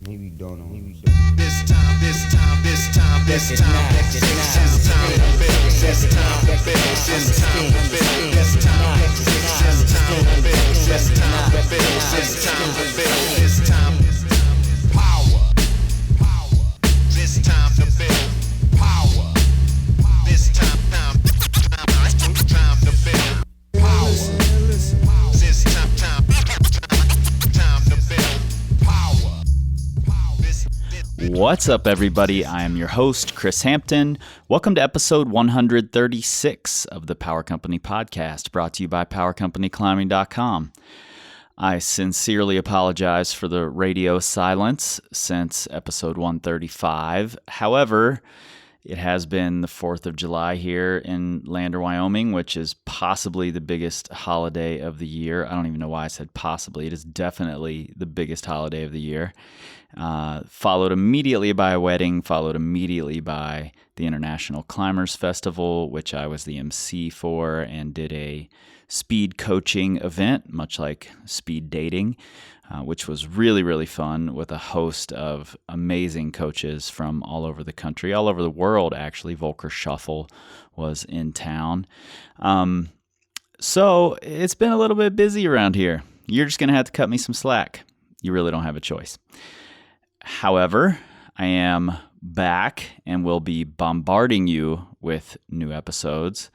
Maybe don't know. This time, this time, this time, this time, this time to build. This time to build. This time to build. This time to build. This time to build. This time to build. This time power. This time to build power. This time to build power. This time to build power. What's up, everybody? I am your host, Chris Hampton. Welcome to episode 136 of the Power Company Podcast, brought to you by PowerCompanyClimbing.com. I sincerely apologize for the radio silence since episode 135. However, it has been the 4th of July here in Lander, Wyoming, which is possibly the biggest holiday of the year. I don't even know why I said possibly. It is definitely the biggest holiday of the year. Followed immediately by a wedding, followed immediately by the International Climbers Festival, which I was the MC for and did a speed coaching event, much like speed dating, which was really, really fun with a host of amazing coaches from all over the country, all over the world, actually. Volker Shuffle was in town. So it's been a little bit busy around here. You're just going to have to cut me some slack. You really don't have a choice. However, I am back and will be bombarding you with new episodes,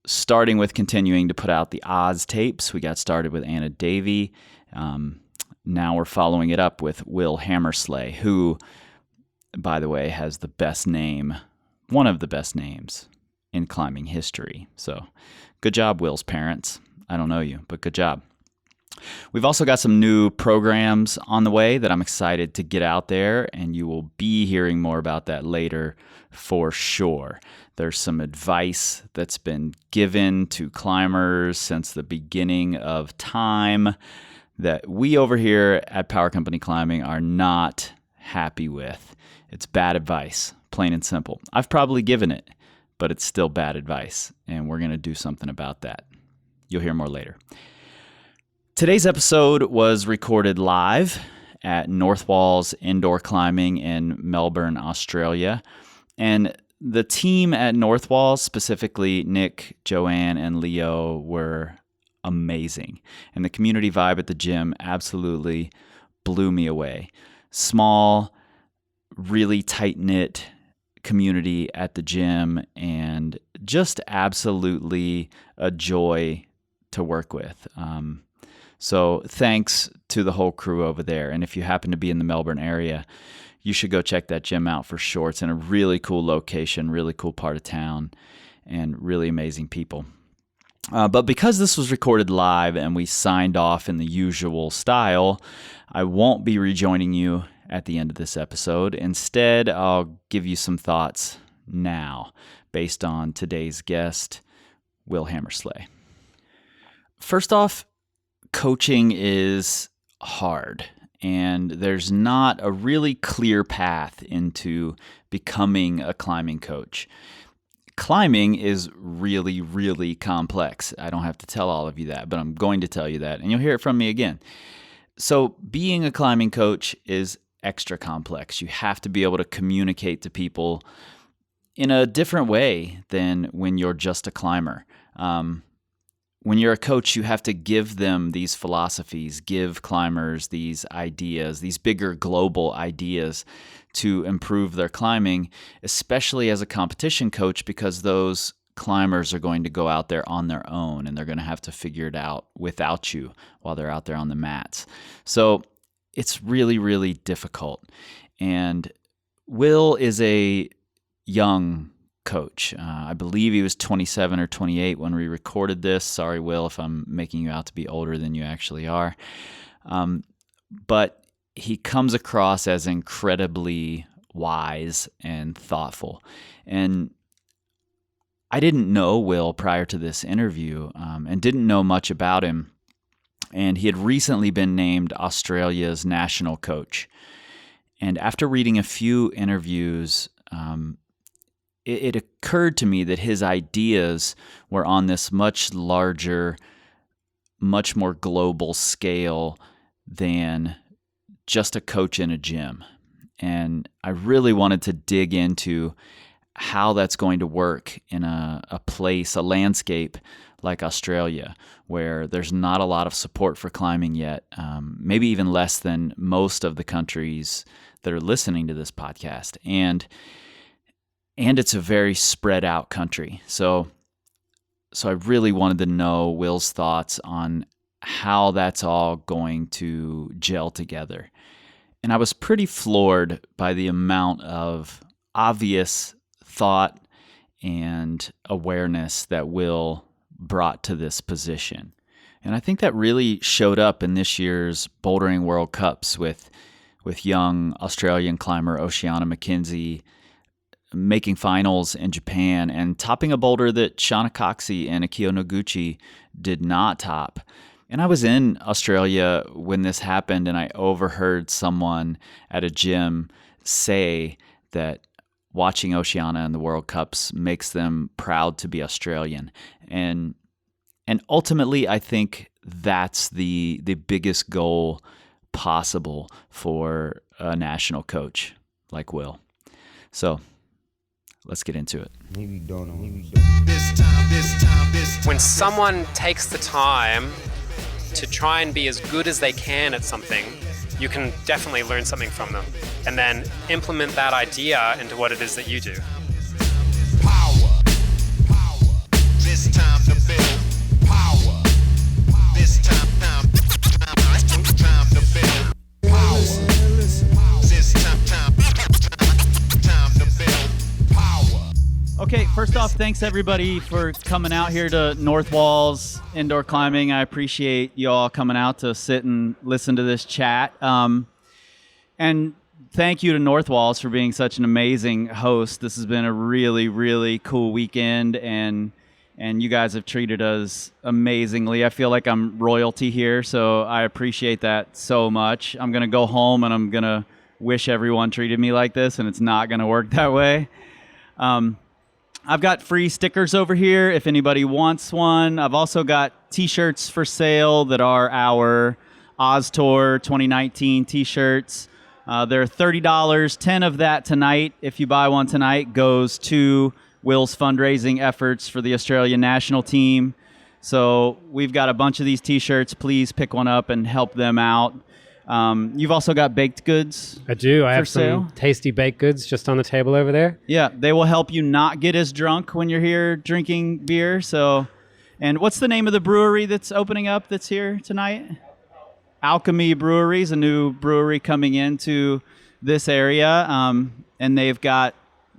starting with continuing to put out the Oz tapes. We got started with Anna Davey. Now we're following it up with Will Hammersla, who, by the way, has the best name, one of the best names in climbing history. So good job, Will's parents. I don't know you, but good job. We've also got some new programs on the way that I'm excited to get out there, and you will be hearing more about that later for sure. There's some advice that's been given to climbers since the beginning of time that we over here at Power Company Climbing are not happy with. It's bad advice, plain and simple. I've probably given it, but it's still bad advice, and we're going to do something about that. You'll hear more later. Today's episode was recorded live at North Walls Indoor Climbing in Melbourne, Australia. And the team at North Walls, specifically Nick, Joanne, and Leo, were amazing. And the community vibe at the gym absolutely blew me away. Small, really tight-knit community at the gym, and just absolutely a joy to work with. So thanks to the whole crew over there. And if you happen to be in the Melbourne area, you should go check that gym out for sure. It's in a really cool location, really cool part of town, and really amazing people. But because this was recorded live and we signed off in the usual style, I won't be rejoining you at the end of this episode. Instead, I'll give you some thoughts now based on today's guest, Will Hammersla. First off, coaching is hard, and there's not a really clear path into becoming a climbing coach. Climbing is really, really complex. I don't have to tell all of you that, but I'm going to tell you that, and you'll hear it from me again. So being a climbing coach is extra complex. You have to be able to communicate to people in a different way than when you're just a climber. When you're a coach, you have to give them these philosophies, give climbers these ideas, these bigger global ideas to improve their climbing, especially as a competition coach, because those climbers are going to go out there on their own and they're going to have to figure it out without you while they're out there on the mats. So it's really, really difficult. And Will is a young coach. I believe he was 27 or 28 when we recorded this. Sorry, Will, if I'm making you out to be older than you actually are. But he comes across as incredibly wise and thoughtful. And I didn't know Will prior to this interview and didn't know much about him. And he had recently been named Australia's national coach. And after reading a few interviews, it occurred to me that his ideas were on this much larger, much more global scale than just a coach in a gym. And I really wanted to dig into how that's going to work in a place, a landscape like Australia, where there's not a lot of support for climbing yet, maybe even less than most of the countries that are listening to this podcast. And it's a very spread out country. So I really wanted to know Will's thoughts on how that's all going to gel together. And I was pretty floored by the amount of obvious thought and awareness that Will brought to this position. And I think that really showed up in this year's Bouldering World Cups with young Australian climber Oceana McKenzie making finals in Japan and topping a boulder that Shauna Coxey and Akio Noguchi did not top. And I was in Australia when this happened, and I overheard someone at a gym say that watching Oceana in the World Cups makes them proud to be Australian. And ultimately, I think that's the biggest goal possible for a national coach like Will. So let's get into it. When someone takes the time to try and be as good as they can at something, you can definitely learn something from them and then implement that idea into what it is that you do. Power. This time to build power. This time to build power. This time to build power. Okay, first off, thanks everybody for coming out here to North Walls Indoor Climbing. I appreciate you all coming out to sit and listen to this chat. And thank you to North Walls for being such an amazing host. This has been a really, really cool weekend, and you guys have treated us amazingly. I feel like I'm royalty here, so I appreciate that so much. I'm going to go home and I'm going to wish everyone treated me like this, and it's not going to work that way. I've got free stickers over here if anybody wants one. I've also got t-shirts for sale that are our Oz Tour 2019 t-shirts. They're $30. 10 of that tonight, if you buy one tonight, goes to Will's fundraising efforts for the Australian national team. So we've got a bunch of these t-shirts. Please pick one up and help them out. You've also got baked goods. I do. I have sale. some tasty baked goods just on the table over there. Yeah, they will help you not get as drunk when you're here drinking beer. So, and what's the name of the brewery that's opening up that's here tonight? Alchemy Brewery is a new brewery coming into this area, and they've got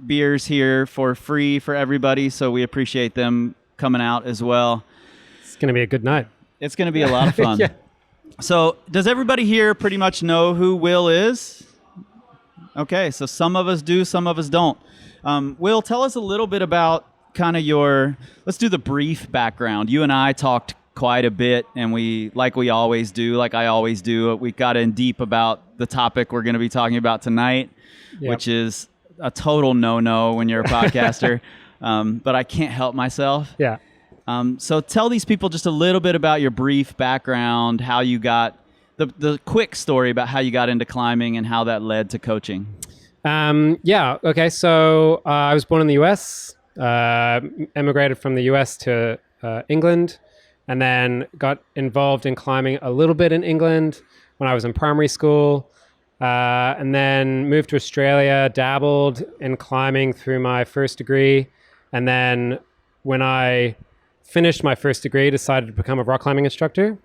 beers here for free for everybody. So we appreciate them coming out as well. It's going to be a good night. It's going to be a lot of fun. Yeah. So does everybody here pretty much know who Will is? Okay, so some of us do, some of us don't. Will, tell us a little bit about kind of let's do the brief background. You and I talked quite a bit, and we always do, like I always do, we got in deep about the topic we're going to be talking about tonight, Yep. which is a total no-no when you're a podcaster, but I can't help myself. Yeah. So tell these people just a little bit about your brief background, how you got the quick story about how you got into climbing and how that led to coaching. Yeah. Okay. So I was born in the U.S., emigrated from the U.S. to England, and then got involved in climbing a little bit in England when I was in primary school, and then moved to Australia, dabbled in climbing through my first degree, and then when I finished my first degree, decided to become a rock climbing instructor,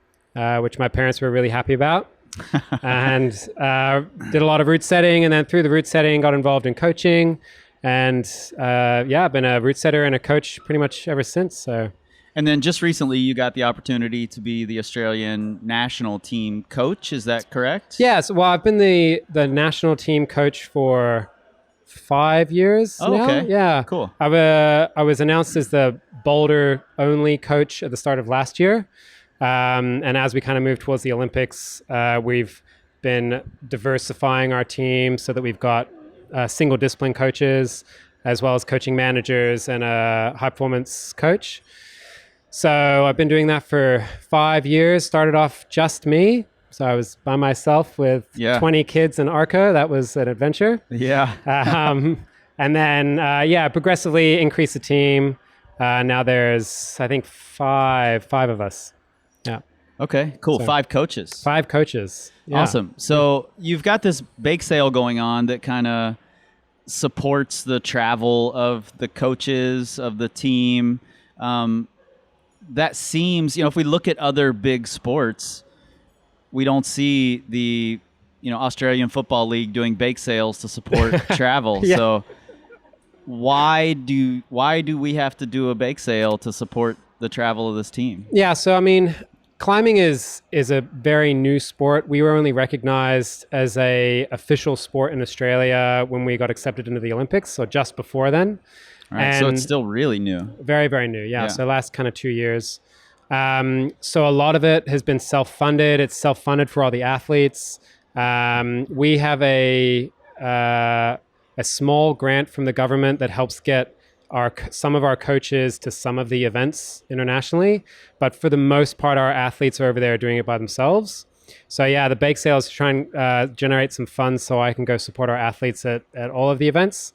which my parents were really happy about, and did a lot of route setting. And then through the route setting, got involved in coaching, and I've been a route setter and a coach pretty much ever since. So, and then just recently, you got the opportunity to be the Australian national team coach. Is that correct? yes. Well, I've been the national team coach for 5 years now. Okay. Yeah. Cool. I was announced as the boulder only coach at the start of last year. And as we kind of move towards the Olympics, we've been diversifying our team so that we've got single discipline coaches as well as coaching managers and a high performance coach. So I've been doing that for 5 years. Started off just me. So I was by myself with Yeah. 20 kids in Arco. That was an adventure. Yeah. And then, progressively increase the team. Now there's, I think, five of us. Yeah. Okay, cool. So- 5 coaches. 5 coaches. Yeah. Awesome. So you've got this bake sale going on that kind of supports the travel of the coaches, of the team. That seems, if we look at other big sports, we don't see the, Australian Football League doing bake sales to support travel. Yeah. So why do we have to do a bake sale to support the travel of this team? Yeah. So, I mean, climbing is a very new sport. We were only recognized as a official sport in Australia when we got accepted into the Olympics, so just before then. All right, so And it's still really new. very, very new. Yeah. Yeah. So last kind of 2 years. So a lot of it has been self-funded. It's self-funded for all the athletes. We have a small grant from the government that helps get some of our coaches to some of the events internationally, but for the most part, our athletes are over there doing it by themselves. So yeah, the bake sale is trying to generate some funds so I can go support our athletes at all of the events.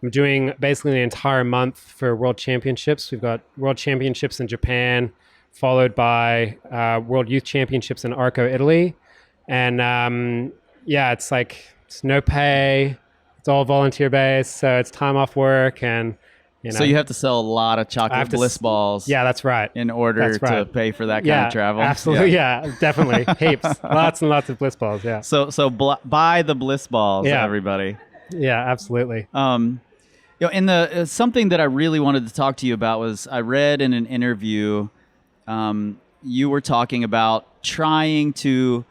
I'm doing basically the entire month for World Championships. We've got World Championships in Japan, followed by World Youth Championships in Arco, Italy. And it's no pay. It's all volunteer based, so it's time off work, and So you have to sell a lot of chocolate bliss balls. Yeah, that's right. In order That's right. to pay for that kind of travel. Absolutely. Yeah, definitely. Heaps. Lots and lots of bliss balls. Yeah. So buy the bliss balls, Yeah. everybody. Yeah, absolutely. In the something that I really wanted to talk to you about was I read in an interview, you were talking about trying to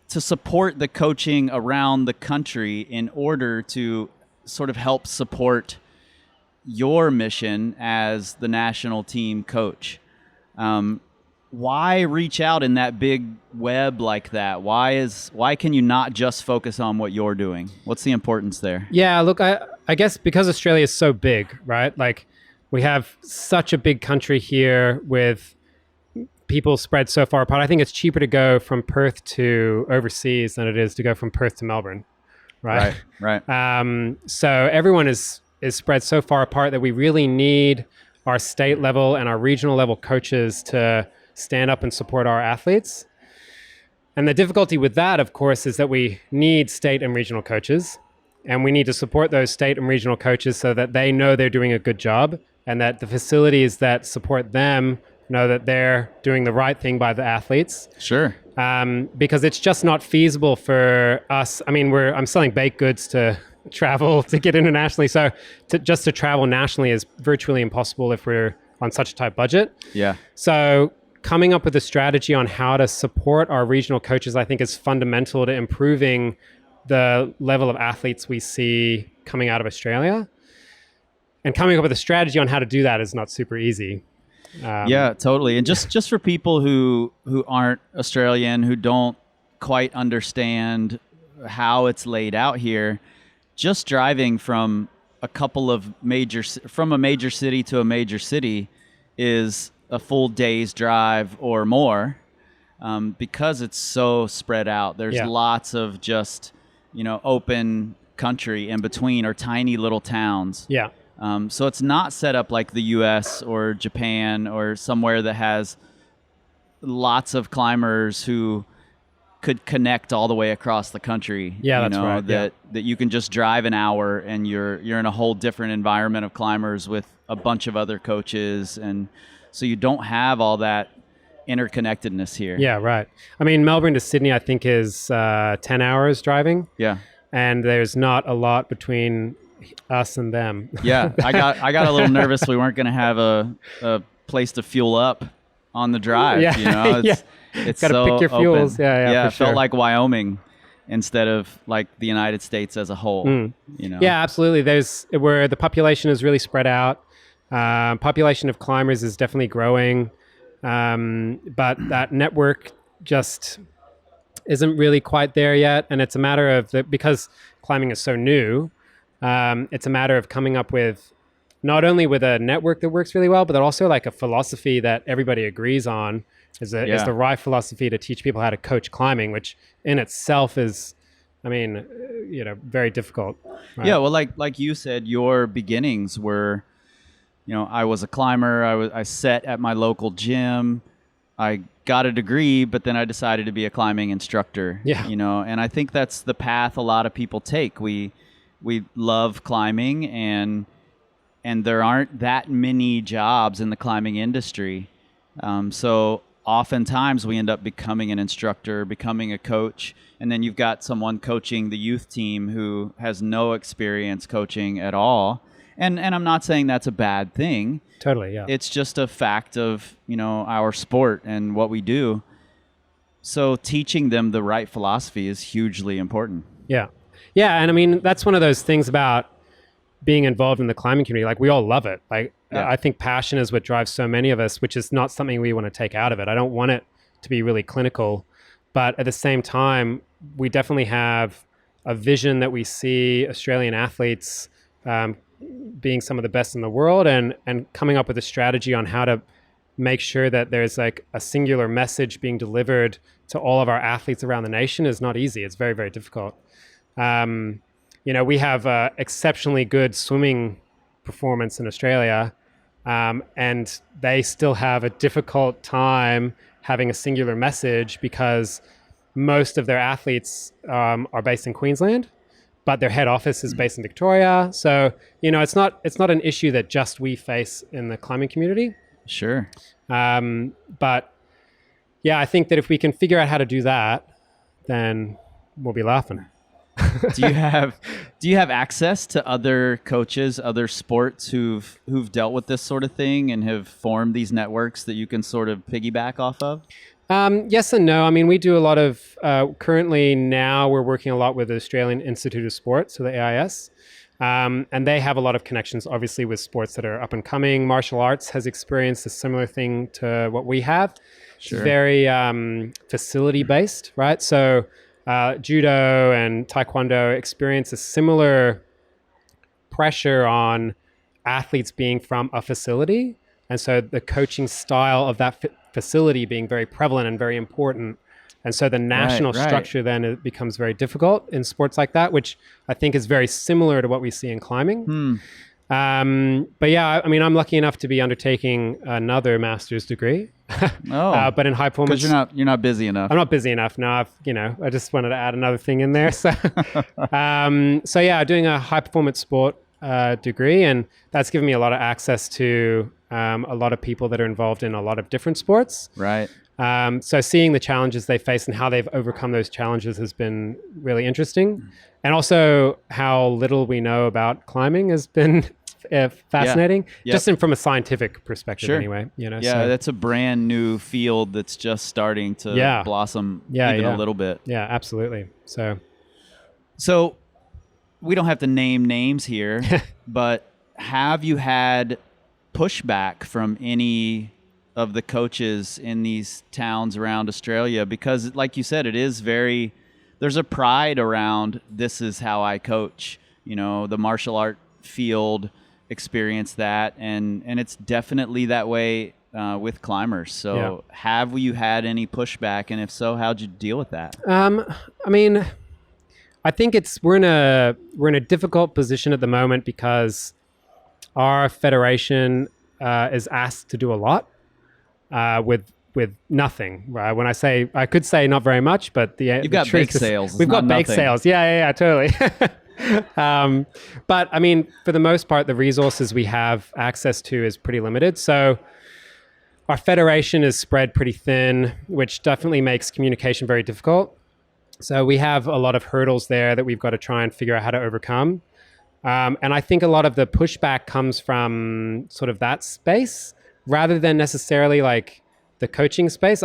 support the coaching around the country in order to sort of help support your mission as the national team coach. Why reach out in that big web like that? Why can you not just focus on what you're doing? What's the importance there? Yeah, look, I guess because Australia is so big, right? Like, we have such a big country here with people spread so far apart. I think it's cheaper to go from Perth to overseas than it is to go from Perth to Melbourne, right? Right. So everyone is spread so far apart that we really need our state level and our regional level coaches to stand up and support our athletes. And the difficulty with that, of course, is that we need state and regional coaches, and we need to support those state and regional coaches so that they know they're doing a good job, and that the facilities that support them know that they're doing the right thing by the athletes. Sure. Because it's just not feasible for us. I mean, I'm selling baked goods to travel to get internationally. So just to travel nationally is virtually impossible if we're on such a tight budget. Yeah. So coming up with a strategy on how to support our regional coaches, I think, is fundamental to improving the level of athletes we see coming out of Australia. And coming up with a strategy on how to do that is not super easy. Yeah, totally. And just for people who aren't Australian, who don't quite understand how it's laid out here, just driving from a major city to a major city is a full day's drive or more, because it's so spread out. There's lots of just, open country in between, or tiny little towns. Yeah. So it's not set up like the U.S. or Japan or somewhere that has lots of climbers who could connect all the way across the country. Yeah, that's right. That you can just drive an hour and you're in a whole different environment of climbers with a bunch of other coaches, and so you don't have all that interconnectedness here. Yeah, right. I mean, Melbourne to Sydney, I think, is 10 hours driving. Yeah. And there's not a lot between us and them. Yeah, I got a little nervous we weren't going to have a place to fuel up on the drive. Yeah. It's Gotta so pick your fuels. open. Yeah, it for sure. felt like Wyoming instead of like the United States as a whole. Yeah, absolutely. Where the population is really spread out. Population of climbers is definitely growing, but that network just isn't really quite there yet. And it's a matter of because climbing is so new. It's a matter of coming up with not only with a network that works really well, but also like a philosophy that everybody agrees on, is the right philosophy to teach people how to coach climbing, which in itself is, I mean, very difficult. Right? Yeah, well, like you said, your beginnings were, I was a climber. I set at my local gym. I got a degree, but then I decided to be a climbing instructor. Yeah. And I think that's the path a lot of people take. We love climbing, and there aren't that many jobs in the climbing industry. So oftentimes we end up becoming an instructor, becoming a coach, and then you've got someone coaching the youth team who has no experience coaching at all. And I'm not saying that's a bad thing. Totally, yeah. It's just a fact of, our sport and what we do. So teaching them the right philosophy is hugely important. Yeah. Yeah, and I mean, that's one of those things about being involved in the climbing community. Like, we all love it. Like, I think passion is what drives so many of us, which is not something we want to take out of it. I don't want it to be really clinical, but at the same time, we definitely have a vision that we see Australian athletes being some of the best in the world, and coming up with a strategy on how to make sure that there's like a singular message being delivered to all of our athletes around the nation is not easy. It's very, very difficult. We have exceptionally good swimming performance in Australia, and they still have a difficult time having a singular message because most of their athletes are based in Queensland, but their head office is based in Victoria. So, it's not an issue that just we face in the climbing community. Sure. But yeah, I think that if we can figure out how to do that, then we'll be laughing. Do you have access to other coaches, other sports who've dealt with this sort of thing and have formed these networks that you can sort of piggyback off of? Yes and no. I mean, we do a lot of, currently now we're working a lot with the Australian Institute of Sport, so the AIS. And they have a lot of connections, obviously, with sports that are up and coming. Martial arts has experienced a similar thing to what we have. Sure. It's very facility-based, right? So judo and taekwondo experience a similar pressure on athletes being from a facility. And so the coaching style of that facility being very prevalent and very important. And so the national structure then it becomes very difficult in sports like that, which I think is very similar to what we see in climbing. But yeah, I mean, I'm lucky enough to be undertaking another master's degree. But in high performance, because you're not busy enough. I'm not busy enough. No, I just wanted to add another thing in there. So, so yeah, doing a high performance sport degree, and that's given me a lot of access to a lot of people that are involved in a lot of different sports. Right. So seeing the challenges they face and how they've overcome those challenges has been really interesting. And also how little we know about climbing has been fascinating, just from a scientific perspective anyway. So that's a brand new field that's just starting to blossom a little bit. Yeah, absolutely. So we don't have to name names here, but have you had pushback from any of the coaches in these towns around Australia? Because like you said, there's a pride around, this is how I coach. The martial art field experienced that, and it's definitely that way with climbers. So have you had any pushback, and if so, how'd you deal with that? I mean, I think we're in a difficult position at the moment because our federation is asked to do a lot with nothing. Right? When I could say not very much, but you've got bake sales. We've got bake sales. Yeah, totally. But I mean, for the most part, the resources we have access to is pretty limited. So our federation is spread pretty thin, which definitely makes communication very difficult. So we have a lot of hurdles there that we've got to try and figure out how to overcome. And I think a lot of the pushback comes from sort of that space rather than necessarily like the coaching space.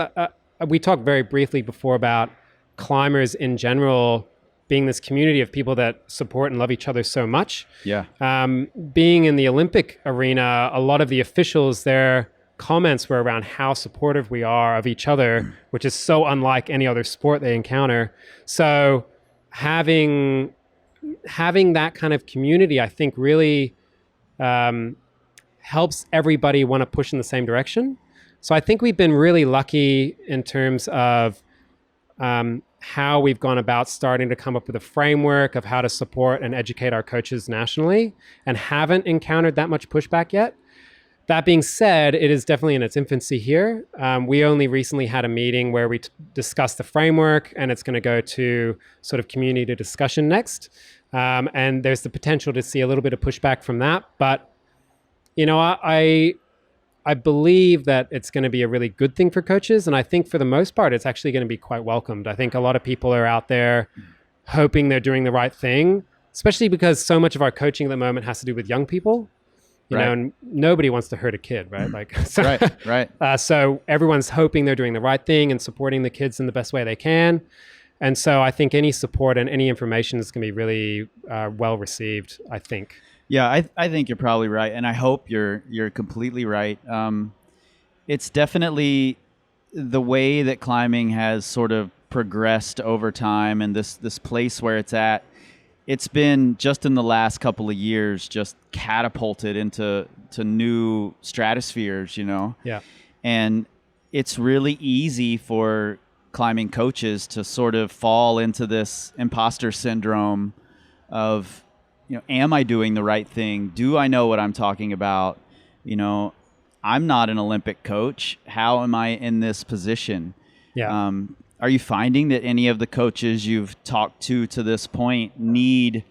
We talked very briefly before about climbers in general being this community of people that support and love each other so much. Yeah. Being in the Olympic arena, a lot of the officials, their comments were around how supportive we are of each other, which is so unlike any other sport they encounter. So having that kind of community, I think really helps everybody want to push in the same direction. So I think we've been really lucky in terms of how we've gone about starting to come up with a framework of how to support and educate our coaches nationally, and haven't encountered that much pushback yet. That being said, it is definitely in its infancy here. We only recently had a meeting where we discussed the framework, and it's going to go to sort of community discussion next. And there's the potential to see a little bit of pushback from that. But, you know, I believe that it's going to be a really good thing for coaches. And I think for the most part, it's actually going to be quite welcomed. I think a lot of people are out there hoping they're doing the right thing, especially because so much of our coaching at the moment has to do with young people. You know, and nobody wants to hurt a kid, right? Like, so, right. So everyone's hoping they're doing the right thing and supporting the kids in the best way they can. And so I think any support and any information is going to be really well received, I think. Yeah, I think you're probably right, and I hope you're completely right. It's definitely the way that climbing has sort of progressed over time, and this place where it's at. It's been just in the last couple of years just catapulted into new stratospheres, you know? Yeah. And it's really easy for climbing coaches to sort of fall into this imposter syndrome of, you know, am I doing the right thing? Do I know what I'm talking about? You know, I'm not an Olympic coach. How am I in this position? Yeah. Are you finding that any of the coaches you've talked to this point need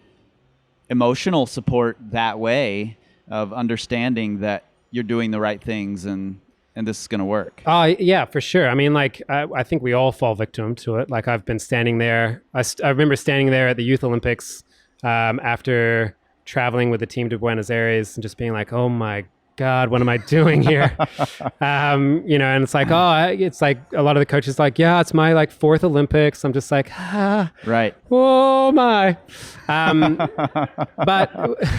emotional support that way of understanding that you're doing the right things and this is going to work? Yeah, for sure. I mean, like, I think we all fall victim to it. Like, I've been standing there. I remember standing there at the Youth Olympics after traveling with the team to Buenos Aires and just being like, oh my God, what am I doing here? You know, and it's like, it's like a lot of the coaches like, yeah, it's my like 4th Olympics. I'm just like, right. Oh my. But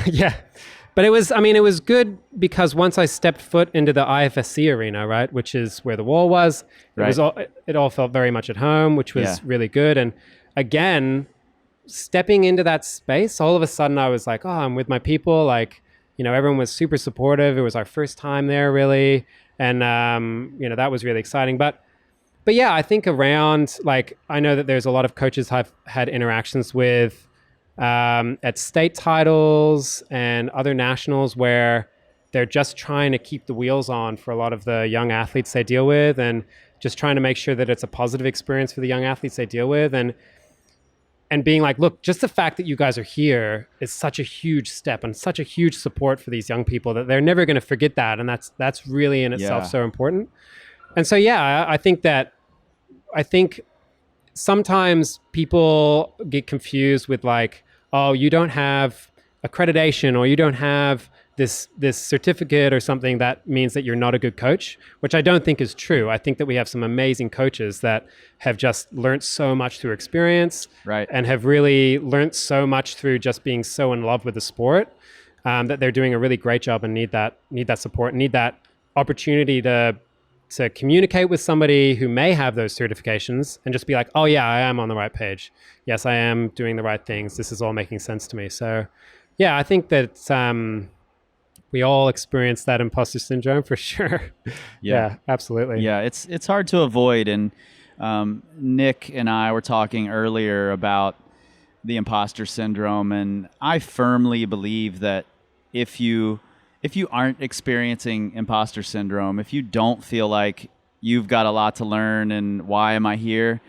yeah, but it was good because once I stepped foot into the IFSC arena, right, which is where the wall was, it all felt very much at home, which was really good. And again, stepping into that space, all of a sudden I was like, I'm with my people. Like, you know, everyone was super supportive. It was our first time there, really. And, you know, that was really exciting. But yeah, I think around, like, I know that there's a lot of coaches I've had interactions with at state titles and other nationals where they're just trying to keep the wheels on for a lot of the young athletes they deal with, and just trying to make sure that it's a positive experience for the young athletes they deal with. And being like, look, just the fact that you guys are here is such a huge step and such a huge support for these young people that they're never going to forget that. And that's really in itself so important. And so, yeah, I think sometimes people get confused with like, oh, you don't have accreditation or you don't have this certificate or something that means that you're not a good coach, which I don't think is true. I think that we have some amazing coaches that have just learned so much through experience, right, and have really learned so much through just being so in love with the sport, that they're doing a really great job and need that support, need that opportunity to communicate with somebody who may have those certifications and just be like, oh yeah, I am on the right page. Yes, I am doing the right things. This is all making sense to me. So yeah, I think that we all experience that imposter syndrome for sure. Yeah, absolutely. Yeah, it's hard to avoid. And Nick and I were talking earlier about the imposter syndrome, and I firmly believe that if you aren't experiencing imposter syndrome, if you don't feel like you've got a lot to learn and why am I here,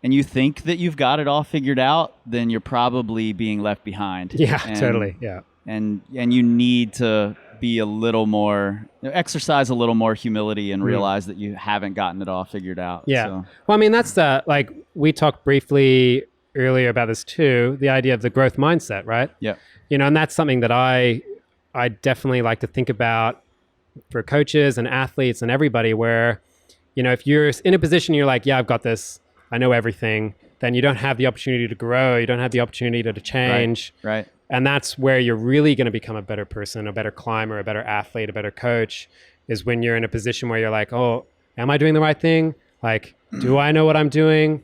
and you think that you've got it all figured out, then you're probably being left behind. Yeah, totally. Yeah. And you need to be a little more, exercise a little more humility and realize that you haven't gotten it all figured out. Yeah. So. Well, I mean, that's like we talked briefly earlier about this too, the idea of the growth mindset, right? Yeah. You know, and that's something that I definitely like to think about for coaches and athletes and everybody, where, you know, if you're in a position, you're like, yeah, I've got this, I know everything, then you don't have the opportunity to grow. You don't have the opportunity to change. Right. And that's where you're really going to become a better person, a better climber, a better athlete, a better coach, is when you're in a position where you're like, oh, am I doing the right thing? Like, do I know what I'm doing?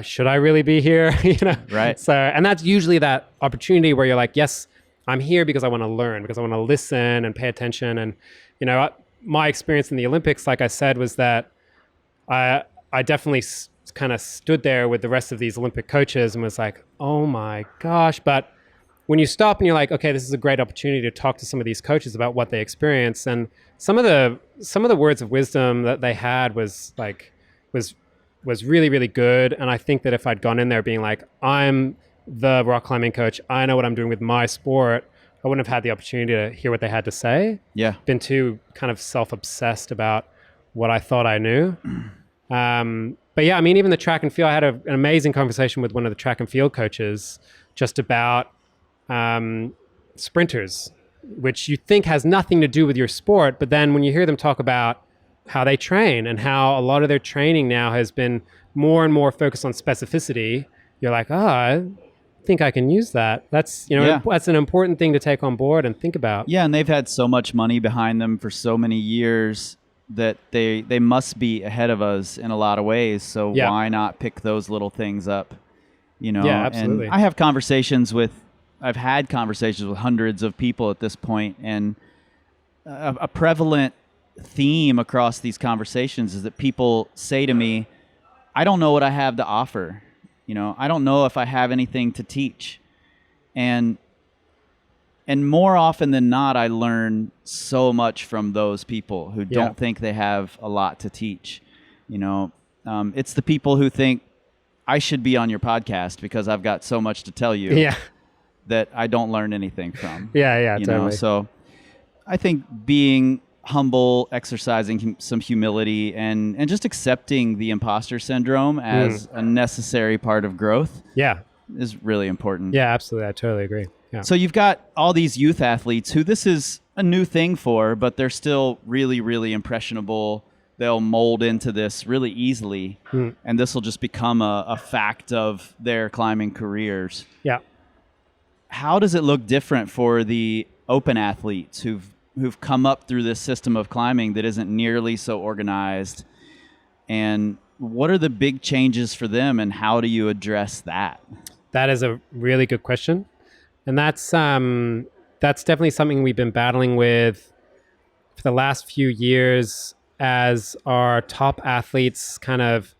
Should I really be here? You know? Right. So, and that's usually that opportunity where you're like, yes, I'm here because I want to learn, because I want to listen and pay attention. And, you know, my experience in the Olympics, like I said, was that I definitely kind of stood there with the rest of these Olympic coaches and was like, oh my gosh. But when you stop and you're like, okay, this is a great opportunity to talk to some of these coaches about what they experience, and some of the words of wisdom that they had was really, really good. And I think that if I'd gone in there being like, I'm the rock climbing coach, I know what I'm doing with my sport, I wouldn't have had the opportunity to hear what they had to say. Yeah. Been too kind of self-obsessed about what I thought I knew. But yeah, I mean, even the track and field, I had an amazing conversation with one of the track and field coaches just about sprinters, which you think has nothing to do with your sport. But then when you hear them talk about how they train and how a lot of their training now has been more and more focused on specificity, you're like, I think I can use that. That's, that's an important thing to take on board and think about. Yeah, and they've had so much money behind them for so many years that they must be ahead of us in a lot of ways. So why not pick those little things up? Yeah, absolutely. And I've had conversations with hundreds of people at this point, and a prevalent theme across these conversations is that people say to me, I don't know what I have to offer. I don't know if I have anything to teach. And more often than not, I learn so much from those people who don't think they have a lot to teach. It's the people who think I should be on your podcast because I've got so much to tell you that I don't learn anything from. Totally. So I think being humble, exercising some humility, and just accepting the imposter syndrome as a necessary part of growth is really important. Yeah, absolutely. I totally agree. Yeah. So you've got all these youth athletes who this is a new thing for, but they're still really, really impressionable. They'll mold into this really easily, and this will just become a fact of their climbing careers. Yeah. How does it look different for the open athletes who've come up through this system of climbing that isn't nearly so organized? And what are the big changes for them, and how do you address that? That is a really good question. And that's definitely something we've been battling with for the last few years as our top athletes kind of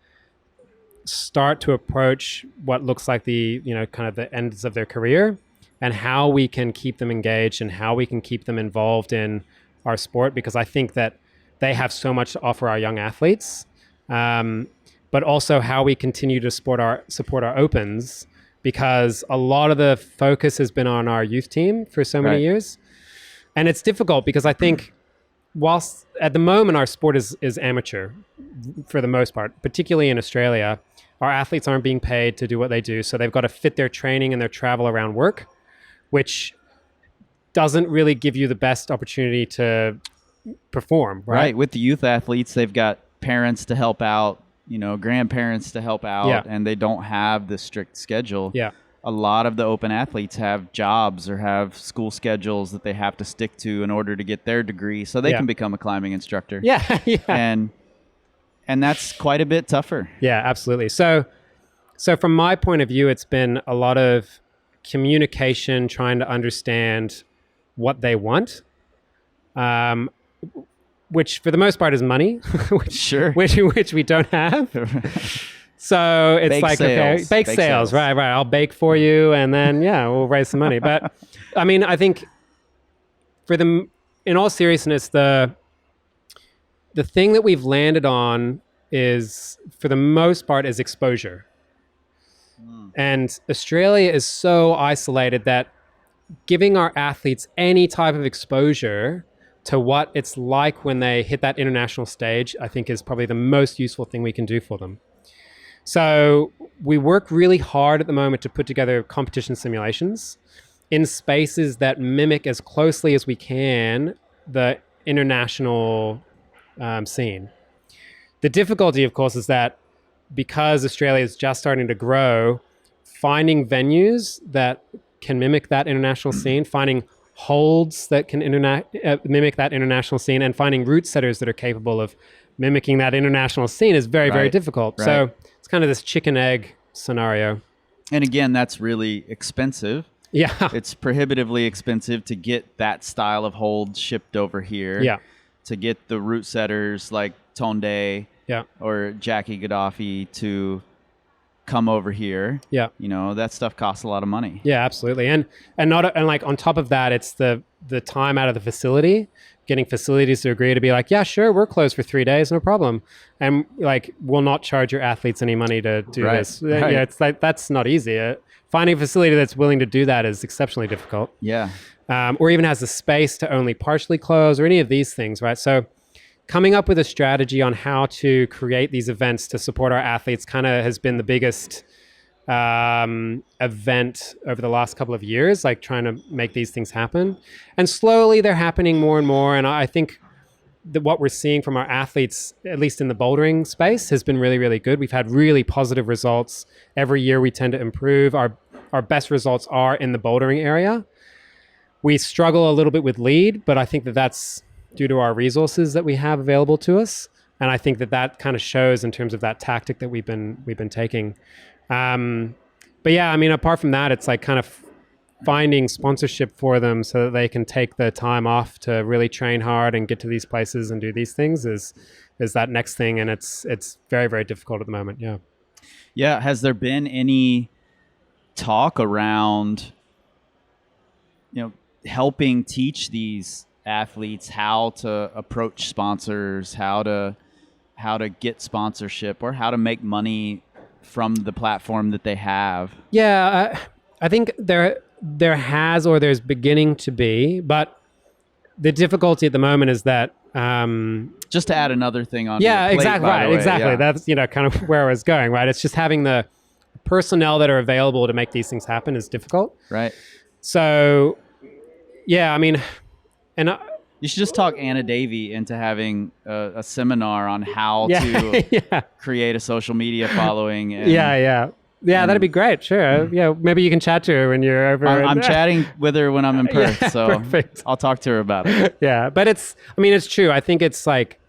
start to approach what looks like the kind of the ends of their career, and how we can keep them engaged and how we can keep them involved in our sport, because I think that they have so much to offer our young athletes, but also how we continue to support our opens, because a lot of the focus has been on our youth team for so many years. And it's difficult because I think whilst at the moment our sport is amateur for the most part, particularly in Australia, our athletes aren't being paid to do what they do. So they've got to fit their training and their travel around work, which doesn't really give you the best opportunity to perform, right? Right. With the youth athletes, they've got parents to help out, grandparents to help out, and they don't have the strict schedule. Yeah. A lot of the open athletes have jobs or have school schedules that they have to stick to in order to get their degree so they can become a climbing instructor. Yeah. And that's quite a bit tougher. Yeah, absolutely. So from my point of view, it's been a lot of communication, trying to understand what they want, which for the most part is money, which we don't have. So it's bake sales. Bake sales. Right. I'll bake for you, and then we'll raise some money. But I mean, I think in all seriousness, the thing that we've landed on is, for the most part, is exposure. And Australia is so isolated that giving our athletes any type of exposure to what it's like when they hit that international stage, I think is probably the most useful thing we can do for them. So we work really hard at the moment to put together competition simulations in spaces that mimic as closely as we can the international scene. The difficulty, of course, is that because Australia is just starting to grow, finding venues that can mimic that international scene, finding holds that can mimic that international scene, and finding route setters that are capable of mimicking that international scene is very, very difficult. Right. So it's kind of this chicken egg scenario. And again, that's really expensive. Yeah. It's prohibitively expensive to get that style of hold shipped over here. Yeah. to get the route setters like Tonde Yeah. or Jackie Gaddafi to come over here. Yeah. You know, that stuff costs a lot of money. Yeah, absolutely. And like on top of that, it's the time out of the facility, getting facilities to agree to be like, yeah, sure, we're closed for 3 days, no problem. And like, we'll not charge your athletes any money to do this. Right. Yeah, it's like, that's not easy. Finding a facility that's willing to do that is exceptionally difficult. Yeah. Or even has the space to only partially close or any of these things, right? So coming up with a strategy on how to create these events to support our athletes kind of has been the biggest event over the last couple of years, like trying to make these things happen. And slowly they're happening more and more. And I think that what we're seeing from our athletes, at least in the bouldering space, has been really, really good. We've had really positive results. Every year we tend to improve. Our best results are in the bouldering area. We struggle a little bit with lead, but I think that that's due to our resources that we have available to us. And I think that that kind of shows in terms of that tactic that we've been taking. But yeah, I mean, apart from that, it's like kind of finding sponsorship for them so that they can take the time off to really train hard and get to these places and do these things is that next thing. And it's very, very difficult at the moment. Yeah. Yeah. Has there been any talk around, helping teach these athletes how to approach sponsors, how to get sponsorship, or how to make money from the platform that they have? Yeah, I think there has, or there's beginning to be, but the difficulty at the moment is that just to add another thing on. Yeah, your plate, exactly. by the Right, way. exactly. Yeah. That's kind of where I was going. Right, it's just having the personnel that are available to make these things happen is difficult. Right. So, yeah, I mean, and You should just talk Anna Davey into having a seminar on how to yeah, create a social media following. And yeah, that'd be great. Sure. Yeah, maybe you can chat to her when you're over. I'm chatting with her when I'm in Perth, Yeah, so perfect. I'll talk to her about it. Yeah, but it's true. I think it's like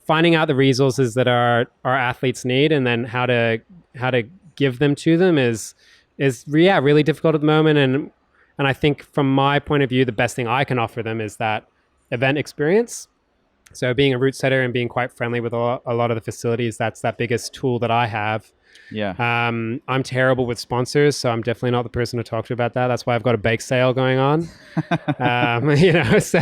finding out the resources that our athletes need, and then how to give them to them is really difficult at the moment. And I think from my point of view, the best thing I can offer them is that event experience. So being a route setter and being quite friendly with a lot of the facilities, that's that biggest tool that I have. Yeah. I'm terrible with sponsors, so I'm definitely not the person to talk to about that. That's why I've got a bake sale going on. So.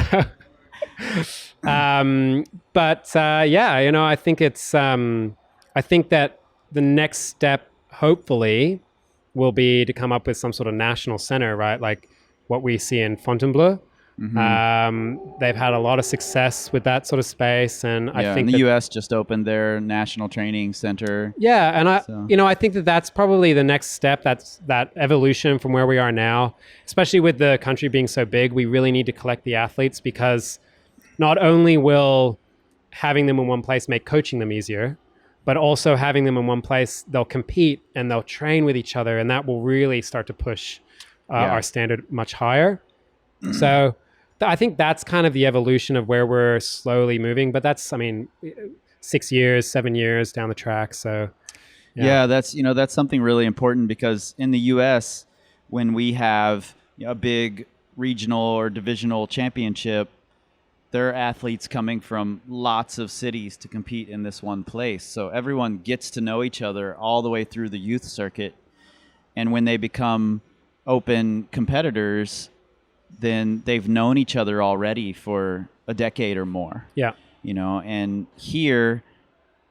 I think it's. I think that the next step, hopefully, will be to come up with some sort of national center, right? Like what we see in Fontainebleau. Mm-hmm. They've had a lot of success with that sort of space, and I think the U.S. just opened their national training center. Yeah, and I think that that's probably the next step. That's that evolution from where we are now, especially with the country being so big. We really need to collect the athletes, because not only will having them in one place make coaching them easier, but also having them in one place, they'll compete and they'll train with each other, and that will really start to push our standard much higher. So I think that's kind of the evolution of where we're slowly moving, but that's 6 years, 7 years down the track. So yeah, that's something really important, because in the US, when we have a big regional or divisional championship, there are athletes coming from lots of cities to compete in this one place. So everyone gets to know each other all the way through the youth circuit. And when they become open competitors, then they've known each other already for a decade or more. Yeah. And here,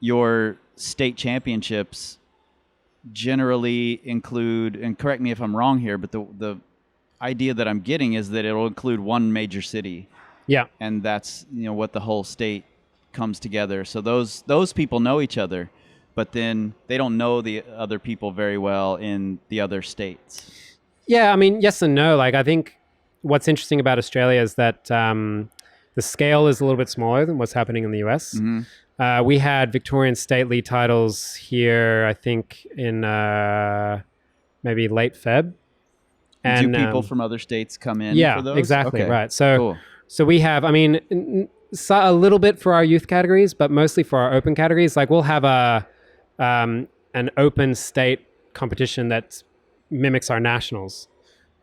your state championships generally include, and correct me if I'm wrong here, but the idea that I'm getting is that it'll include one major city. Yeah. And that's, what the whole state comes together. So those people know each other, but then they don't know the other people very well in the other states. Yeah, yes and no. Like, I think what's interesting about Australia is that the scale is a little bit smaller than what's happening in the US. Mm-hmm. We had Victorian state league titles here, I think, in maybe late Feb. And do people from other states come in for those? Exactly, okay. Right. So, cool. So we have, a little bit for our youth categories, but mostly for our open categories. Like, we'll have an open state competition that mimics our nationals.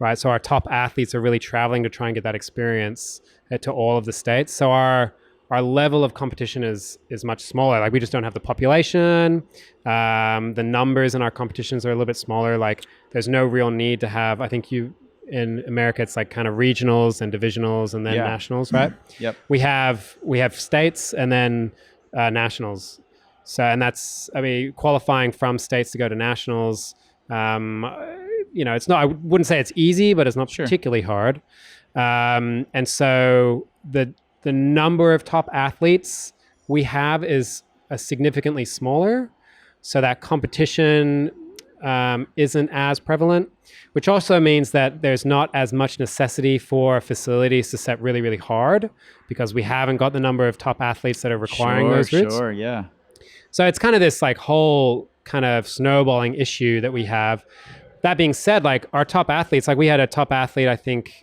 Right, so our top athletes are really traveling to try and get that experience to all of the states. So our our level of competition is much smaller. Like we just don't have the population. The numbers in our competitions are a little bit smaller. Like there's no real need to have, I think in America, it's like kind of regionals and divisionals and then nationals, right? Yep. We have states and then nationals. So, and that's, I mean, qualifying from states to go to nationals, it's not, I wouldn't say it's easy, but it's not particularly hard. And so the number of top athletes we have is significantly smaller. So that competition isn't as prevalent, which also means that there's not as much necessity for facilities to set really, really hard because we haven't got the number of top athletes that are requiring those routes. Sure, yeah. So it's kind of this like whole kind of snowballing issue that we have. That being said, like our top athletes, like we had a top athlete, I think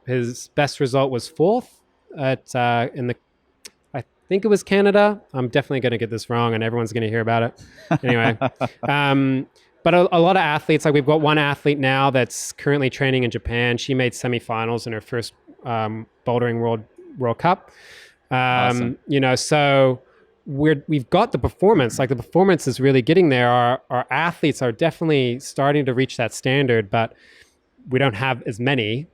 his best result was 4th I think it was Canada. I'm definitely going to get this wrong and everyone's going to hear about it. Anyway, but a lot of athletes, like we've got one athlete now that's currently training in Japan. She made semifinals in her first bouldering World Cup. Awesome. So we've got the performance, like the performance is really getting there. Our athletes are definitely starting to reach that standard, but we don't have as many.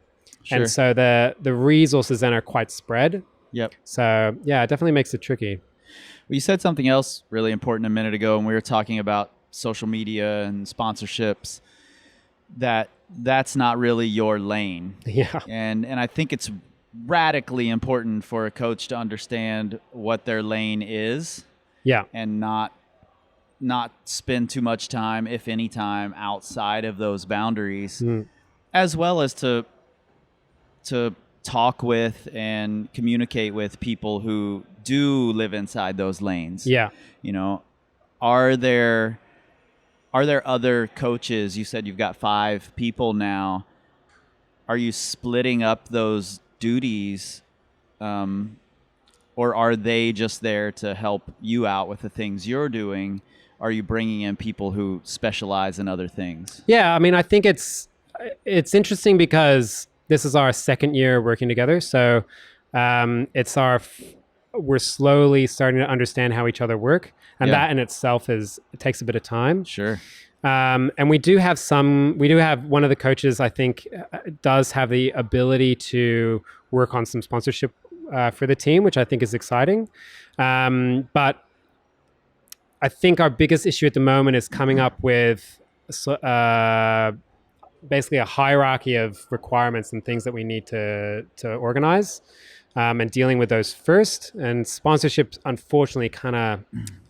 Sure. And so the resources then are quite spread. Yep. So yeah, it definitely makes it tricky. Well, you said something else really important a minute ago when we were talking about social media and sponsorships, that's not really your lane. Yeah. And I think it's radically important for a coach to understand what their lane is. Yeah. And not spend too much time, if any time, outside of those boundaries, as well as to talk with and communicate with people who do live inside those lanes. Yeah. Are there other coaches? You said you've got 5 people now. Are you splitting up those duties, or are they just there to help you out with the things you're doing? Are you bringing in people who specialize in other things? Yeah, I mean, I think it's interesting because this is our second year working together. So we're slowly starting to understand how each other work, and that in itself it takes a bit of time. Sure. And we do have one of the coaches, I think, does have the ability to work on some sponsorship for the team, which I think is exciting. But I think our biggest issue at the moment is coming up with basically a hierarchy of requirements and things that we need to organize, and dealing with those first. And sponsorship, unfortunately, kind of,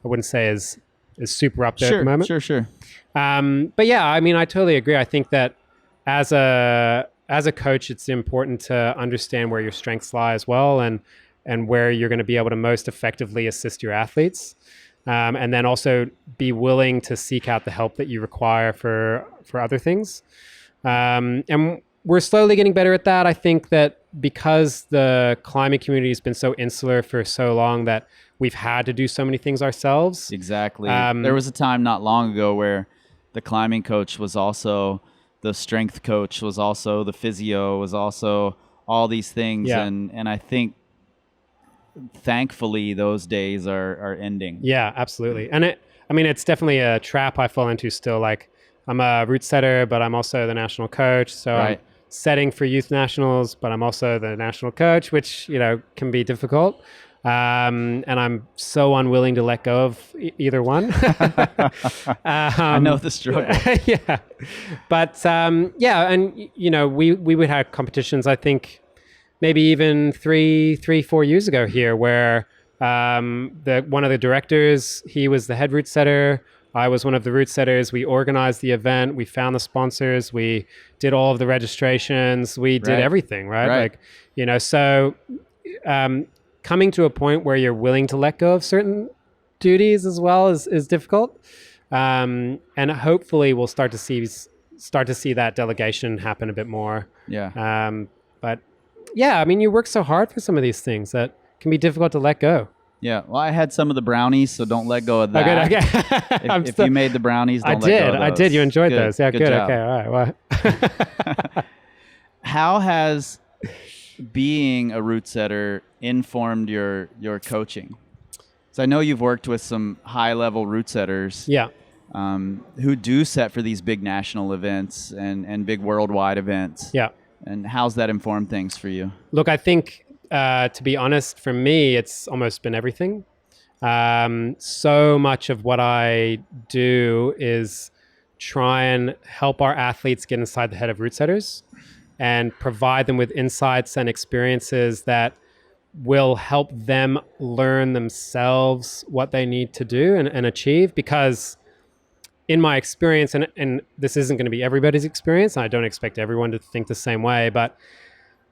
I wouldn't say is super up there at the moment. Sure. But yeah, I mean, I totally agree. I think that as a coach, it's important to understand where your strengths lie as well, and where you're going to be able to most effectively assist your athletes, and then also be willing to seek out the help that you require for other things. And we're slowly getting better at that. I think that because the climbing community has been so insular for so long that we've had to do so many things ourselves. Exactly. There was a time not long ago where the climbing coach was also the strength coach, was also the physio, was also all these things. Yeah. And I think thankfully those days are ending. Yeah, absolutely. And it's definitely a trap I fall into still. Like I'm a route setter, but I'm also the national coach. So Right. I'm setting for youth nationals, but I'm also the national coach, which, can be difficult. And I'm so unwilling to let go of either one. I know the struggle. Yeah. But, and, we would have competitions, I think, maybe even 4 years ago here, where one of the directors, he was the head route setter. I was one of the route setters. We organized the event. We found the sponsors. We did all of the registrations. We did everything, right? So coming to a point where you're willing to let go of certain duties as well is difficult. And hopefully we'll start to see that delegation happen a bit more. Yeah. But yeah, I mean, you work so hard for some of these things that can be difficult to let go. Yeah. Well, I had some of the brownies, so don't let go of that. Okay. If you made the brownies, don't let go of those. I did. You enjoyed those. Yeah, good. Job. Okay. All right. Well, How has being a root setter informed your coaching? So I know you've worked with some high level root setters. Yeah. Who do set for these big national events and big worldwide events. Yeah. And how's that informed things for you? Look, I think, to be honest, for me, it's almost been everything. So much of what I do is try and help our athletes get inside the head of root setters and provide them with insights and experiences that will help them learn themselves what they need to do and achieve. Because in my experience, and this isn't going to be everybody's experience, and I don't expect everyone to think the same way, but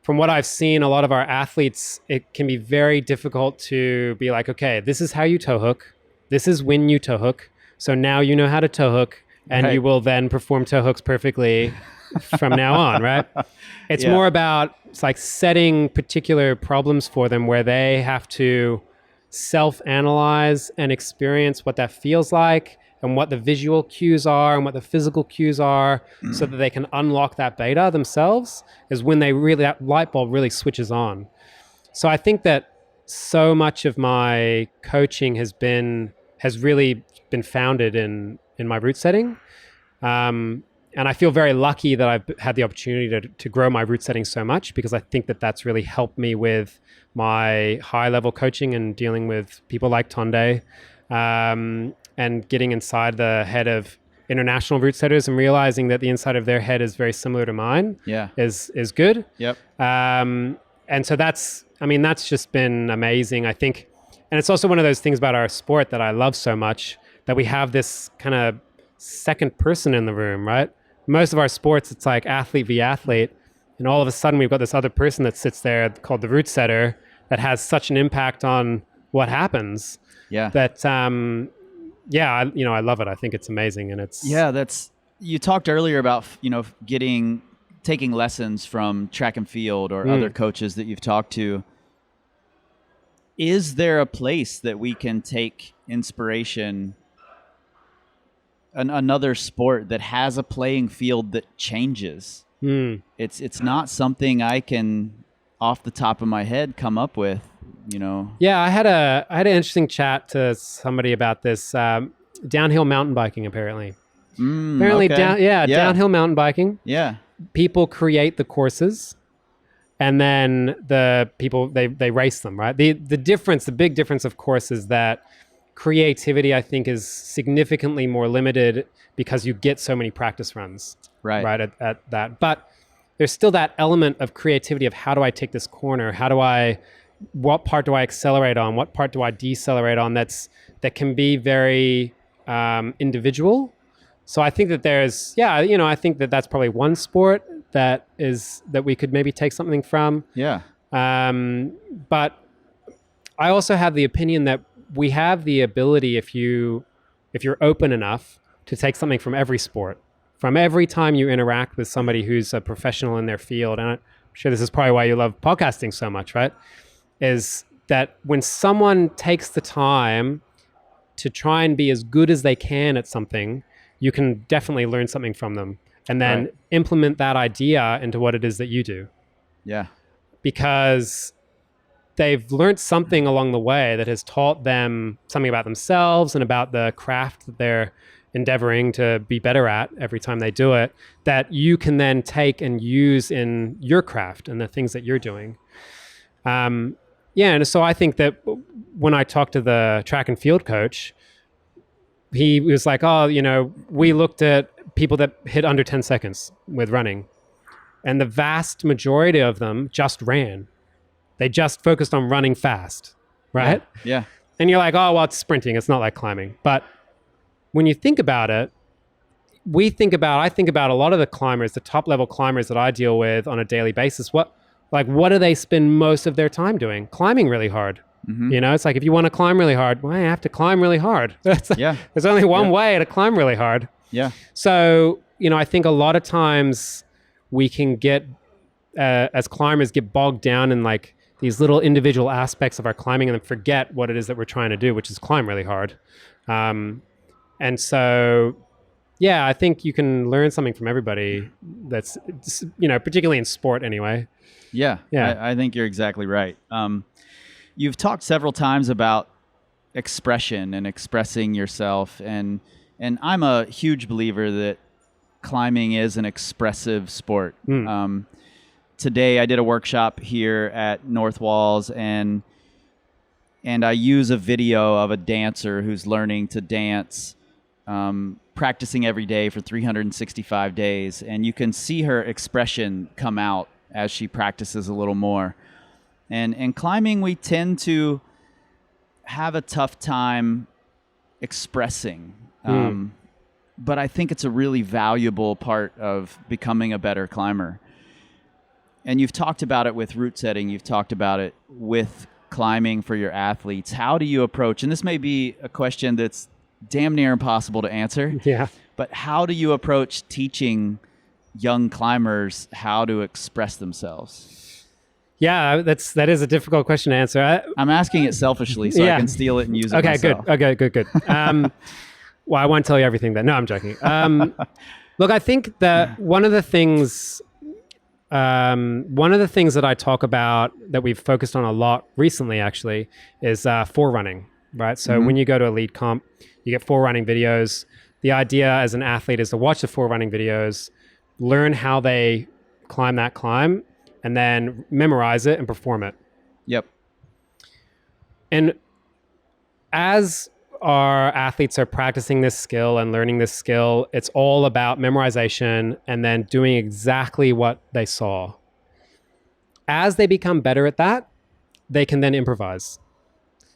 from what I've seen, a lot of our athletes, it can be very difficult to be like, okay, this is how you toe hook. This is when you toe hook. So now you know how to toe hook, and Right. you will then perform toe hooks perfectly from now on, right? It's Yeah. more about, it's like setting particular problems for them where they have to self-analyze and experience what that feels like and what the visual cues are and what the physical cues are so that they can unlock that beta themselves is when they really, that light bulb really switches on. So I think that so much of my coaching has really been founded in my root setting. And I feel very lucky that I've had the opportunity to grow my root setting so much, because I think that that's really helped me with my high level coaching and dealing with people like Tonde, and getting inside the head of international root setters and realizing that the inside of their head is very similar to mine. Yeah. is good. Yep. And so that's just been amazing, I think. And it's also one of those things about our sport that I love so much, that we have this kind of second person in the room, right? Most of our sports, it's like athlete v athlete. And all of a sudden we've got this other person that sits there called the root setter that has such an impact on what happens. Yeah. That, I love it. I think it's amazing. And it's, You talked earlier about, taking lessons from track and field or other coaches that you've talked to. Is there a place that we can take inspiration, another sport that has a playing field that changes? It's not something I can off the top of my head come up with, Yeah, I had an interesting chat to somebody about this, downhill mountain biking, apparently. Okay. Downhill mountain biking. Yeah. People create the courses, and then the people they race them, right? The big difference, of course, is that creativity, I think, is significantly more limited because you get so many practice runs, right at that. But there's still that element of creativity of, how do I take this corner? What part do I accelerate on? What part do I decelerate on? That can be very individual. So I think that I think that that's probably one sport that we could maybe take something from. Yeah. But I also have the opinion that we have the ability, if you're open enough, to take something from every sport, from every time you interact with somebody who's a professional in their field. And I'm sure this is probably why you love podcasting so much, right? Is that when someone takes the time to try and be as good as they can at something, you can definitely learn something from them and then implement that idea into what it is that you do. Yeah. Because they've learned something along the way that has taught them something about themselves and about the craft that they're endeavoring to be better at every time they do it, that you can then take and use in your craft and the things that you're doing. And so I think that when I talked to the track and field coach, he was like, we looked at people that hit under 10 seconds with running, and the vast majority of them just ran. They just focused on running fast, right? Yeah. And you're like, oh, well, it's sprinting. It's not like climbing. But when you think about it, I think about a lot of the climbers, the top level climbers that I deal with on a daily basis. What do they spend most of their time doing? Climbing really hard. Mm-hmm. It's like, if you want to climb really hard, well, you have to climb really hard. There's only one way to climb really hard. Yeah. So, I think a lot of times we can get, as climbers, get bogged down in like these little individual aspects of our climbing and then forget what it is that we're trying to do, which is climb really hard. And so yeah, I think you can learn something from everybody. That's particularly in sport anyway. Yeah, Yeah. I think you're exactly right. You've talked several times about expression and expressing yourself, and I'm a huge believer that climbing is an expressive sport. Today I did a workshop here at North Walls, and I use a video of a dancer who's learning to dance, practicing every day for 365 days, and you can see her expression come out as she practices a little more. And in climbing, we tend to have a tough time expressing. But I think it's a really valuable part of becoming a better climber. And you've talked about it with route setting. You've talked about it with climbing for your athletes. How do you approach, and this may be a question that's damn near impossible to answer, but how do you approach teaching young climbers how to express themselves? Yeah, that is a difficult question to answer. I'm asking it selfishly so I can steal it and use it myself. Okay, good. Well, I won't tell you everything then. No, I'm joking. Look, I think that one of the things that I talk about that we've focused on a lot recently, actually, is forerunning, right? So when you go to a lead comp, you get forerunning videos. The idea as an athlete is to watch the forerunning videos, learn how they climb that climb, and then memorize it and perform it. Yep. And as our athletes are practicing this skill and learning this skill, it's all about memorization and then doing exactly what they saw. As they become better at that, they can then improvise.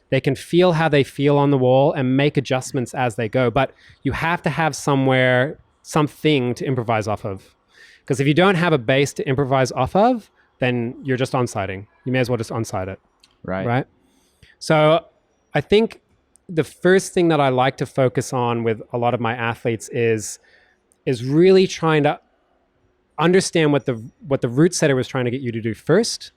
They can feel how they feel on the wall and make adjustments as they go. But you have to have something to improvise off of. Because if you don't have a base to improvise off of, then you're just on-sighting. You may as well just on-sight it. Right? So I think the first thing that I like to focus on with a lot of my athletes is really trying to understand what the route setter was trying to get you to do first.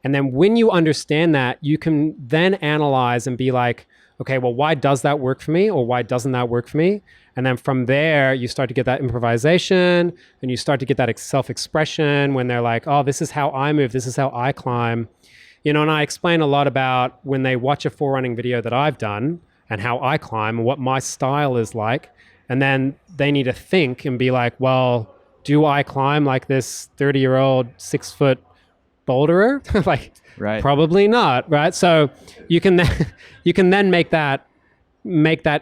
And then when you understand that, you can then analyze and be like, okay, well, why does that work for me? Or why doesn't that work for me? And then from there, you start to get that improvisation and you start to get that self-expression when they're like, oh, this is how I move. This is how I climb. And I explain a lot about when they watch a forerunning video that I've done and how I climb and what my style is like. And then they need to think and be like, well, do I climb like this 30-year-old 6-foot boulderer? Right. Probably not, right? So you can then make that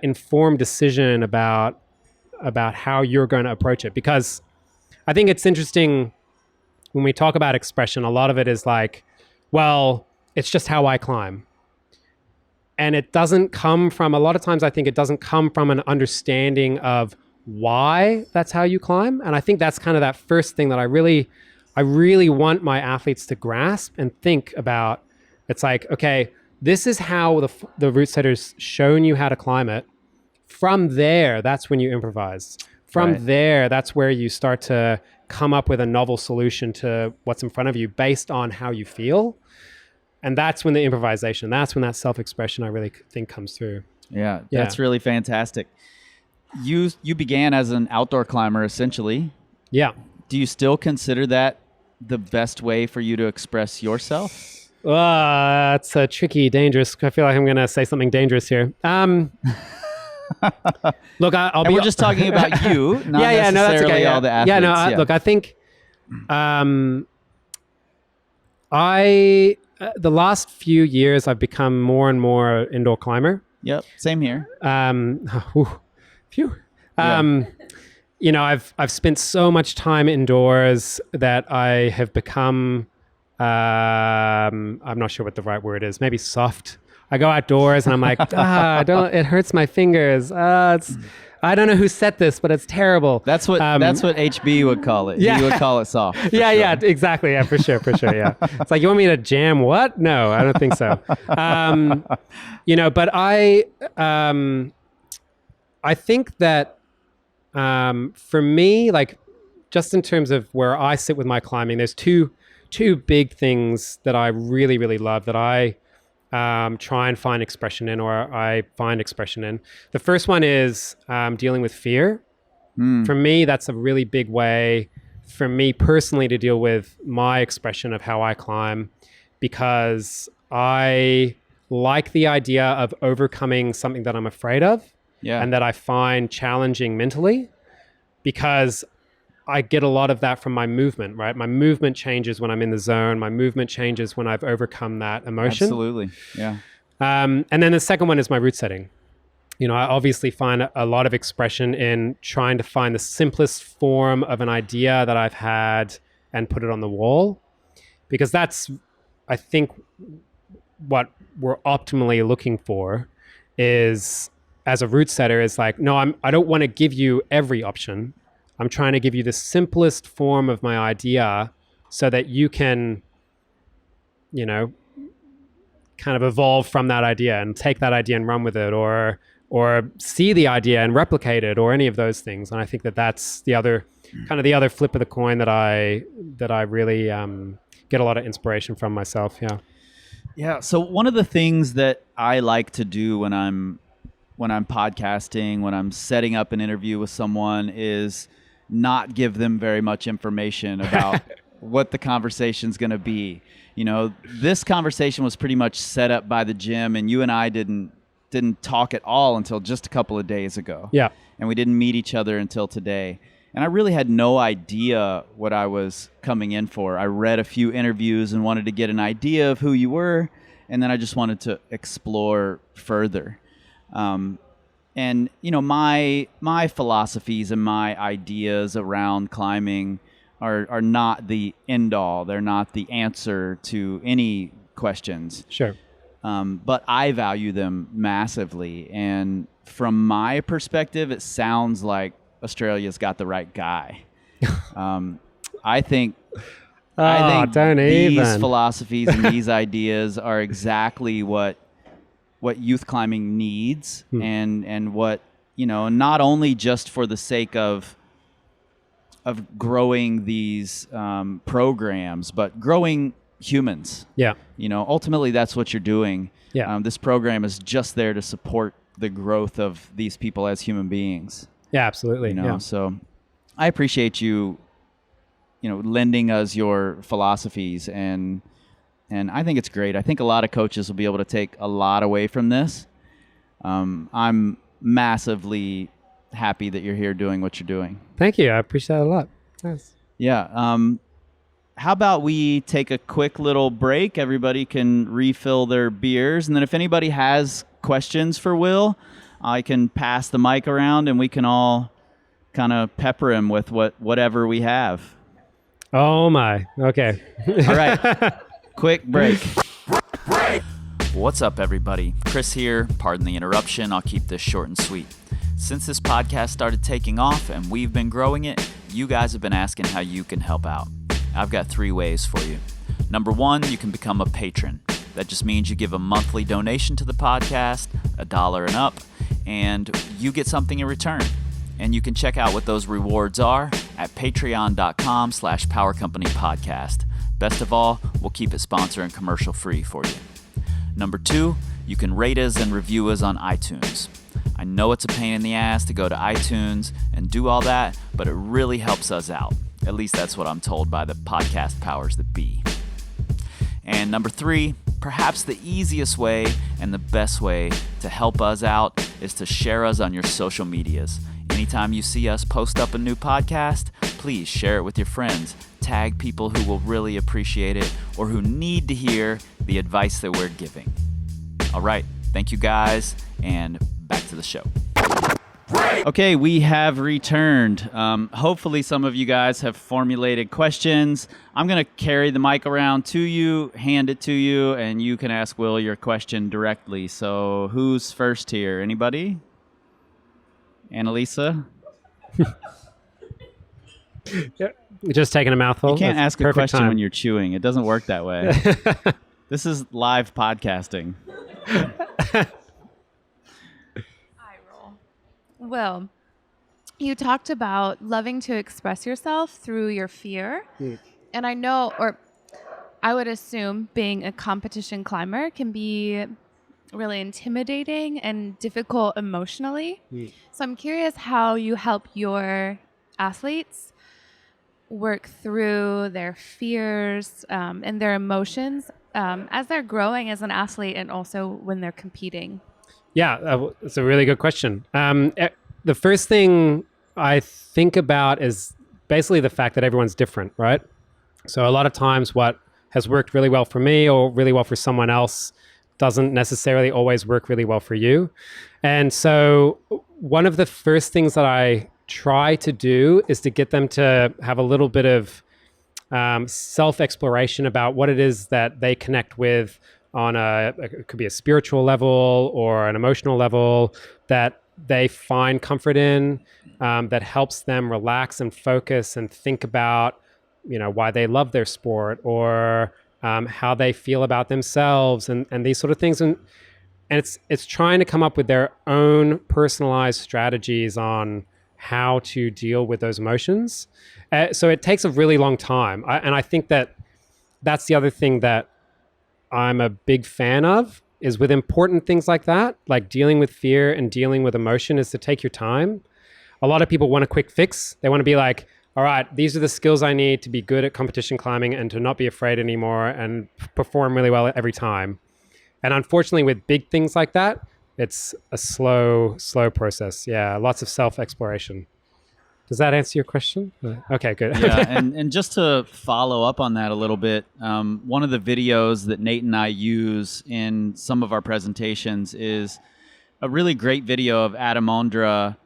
informed decision about how you're going to approach it. Because I think it's interesting when we talk about expression, a lot of it is like, well, it's just how I climb. And it doesn't come from, a lot of times I think it doesn't come from an understanding of why that's how you climb. And I think that's kind of that first thing that I really want my athletes to grasp and think about. It's like, okay, this is how the route setter's shown you how to climb it. From there, that's when you improvise. From there, that's where you start to come up with a novel solution to what's in front of you based on how you feel. And that's when the improvisation, that's when that self-expression I really think comes through. Yeah, that's really fantastic. You began as an outdoor climber, essentially. Yeah. Do you still consider that the best way for you to express yourself? It's a tricky, dangerous. I feel like I'm going to say something dangerous here. Look, we're just talking about you, not necessarily all the athletes. Look, I think the last few years I've become more and more indoor climber. Yep, same here. Phew. I've spent so much time indoors that I have become I'm not sure what the right word is, maybe soft. I go outdoors and I'm like, it hurts my fingers. I don't know who set this, but it's terrible. That's what HB would call it. Yeah. He would call it soft. Yeah, exactly. Yeah, for sure. Yeah. It's like, you want me to jam what? No, I don't think so. But I think that for me, like, just in terms of where I sit with my climbing, there's two big things that I really, really love that I try and find expression in, or I find expression in. The first one is dealing with fear. For me, that's a really big way for me personally to deal with my expression of how I climb, because I like the idea of overcoming something that I'm afraid of and that I find challenging mentally, because I get a lot of that from my movement, right? My movement changes when I'm in the zone. My movement changes when I've overcome that emotion. Absolutely. Yeah. And then the second one is my route setting. I obviously find a lot of expression in trying to find the simplest form of an idea that I've had and put it on the wall, because that's, I think, what we're optimally looking for is, as a route setter, is like, no, I don't want to give you every option. I'm trying to give you the simplest form of my idea so that you can, kind of evolve from that idea and take that idea and run with it, or see the idea and replicate it, or any of those things. And I think that that's the other flip of the coin that I really get a lot of inspiration from myself. Yeah. Yeah. So one of the things that I like to do when I'm podcasting, when I'm setting up an interview with someone, is not give them very much information about what the conversation's going to be. This conversation was pretty much set up by the gym, and you and I didn't talk at all until just a couple of days ago. Yeah. And we didn't meet each other until today. And I really had no idea what I was coming in for. I read a few interviews and wanted to get an idea of who you were, and then I just wanted to explore further. And my philosophies and my ideas around climbing are not the end all. They're not the answer to any questions. Sure. But I value them massively. And from my perspective, it sounds like Australia's got the right guy. I think these philosophies and these ideas are exactly what youth climbing needs, and what, not only just for the sake of growing these programs, but growing humans. Yeah. Ultimately that's what you're doing. Yeah. This program is just there to support the growth of these people as human beings. Yeah, absolutely. So I appreciate you, lending us your philosophies, and I think it's great. I think a lot of coaches will be able to take a lot away from this. I'm massively happy that you're here doing what you're doing. Thank you. I appreciate it a lot. Nice. Yeah. How about we take a quick little break? Everybody can refill their beers. And then if anybody has questions for Will, I can pass the mic around and we can all kind of pepper him with whatever we have. Oh, my. Okay. All right. Quick break. What's up, everybody? Chris here. Pardon the interruption. I'll keep this short and sweet. Since this podcast started taking off and we've been growing it, you guys have been asking how you can help out. I've got 3 ways for you. Number 1, you can become a patron. That just means you give a monthly donation to the podcast, $1 and up, and you get something in return. And you can check out what those rewards are at patreon.com/powercompanypodcast. Best of all, we'll keep it sponsor and commercial free for you. Number 2, you can rate us and review us on iTunes. I know it's a pain in the ass to go to iTunes and do all that, but it really helps us out. At least that's what I'm told by the podcast powers that be. And number 3, perhaps the easiest way and the best way to help us out is to share us on your social medias. Anytime you see us post up a new podcast, please share it with your friends. Tag people who will really appreciate it or who need to hear the advice that we're giving. All right. Thank you guys, and back to the show. Okay, we have returned. Hopefully some of you guys have formulated questions. I'm going to carry the mic around to you, hand it to you, and you can ask Will your question directly. So who's first here? Anybody? Annalisa? Yeah. Just taking a mouthful. You can't That's ask a question time. when you're chewing. It doesn't work that way. This is live podcasting. Well, you talked about loving to express yourself through your fear. And I know, or I would assume being a competition climber can be really intimidating and difficult emotionally. So I'm curious how you help your athletes work through their fears and their emotions as they're growing as an athlete and also when they're competing. Yeah, it's a really good question. The first thing I think about is basically the fact that everyone's different, right? So a lot of times what has worked really well for me or really well for someone else doesn't necessarily always work really well for you. And so one of the first things that I try to do is to get them to have a little bit of self-exploration about what it is that they connect with on it could be a spiritual level or an emotional level that they find comfort in, that helps them relax and focus and think about, why they love their sport or how they feel about themselves and these sort of things. And it's trying to come up with their own personalized strategies on how to deal with those emotions. So it takes a really long time. And I think that's the other thing that I'm a big fan of is with important things like that, like dealing with fear and dealing with emotion, is to take your time. A lot of people want a quick fix. They want to be like, all right, these are the skills I need to be good at competition climbing and to not be afraid anymore and perform really well every time. And unfortunately, with big things like that, it's a slow process. Yeah, lots of self-exploration. Does that answer your question? Okay, good. Yeah, and just to follow up on that a little bit, one of the videos that Nate and I use in some of our presentations is a really great video of Adam Ondra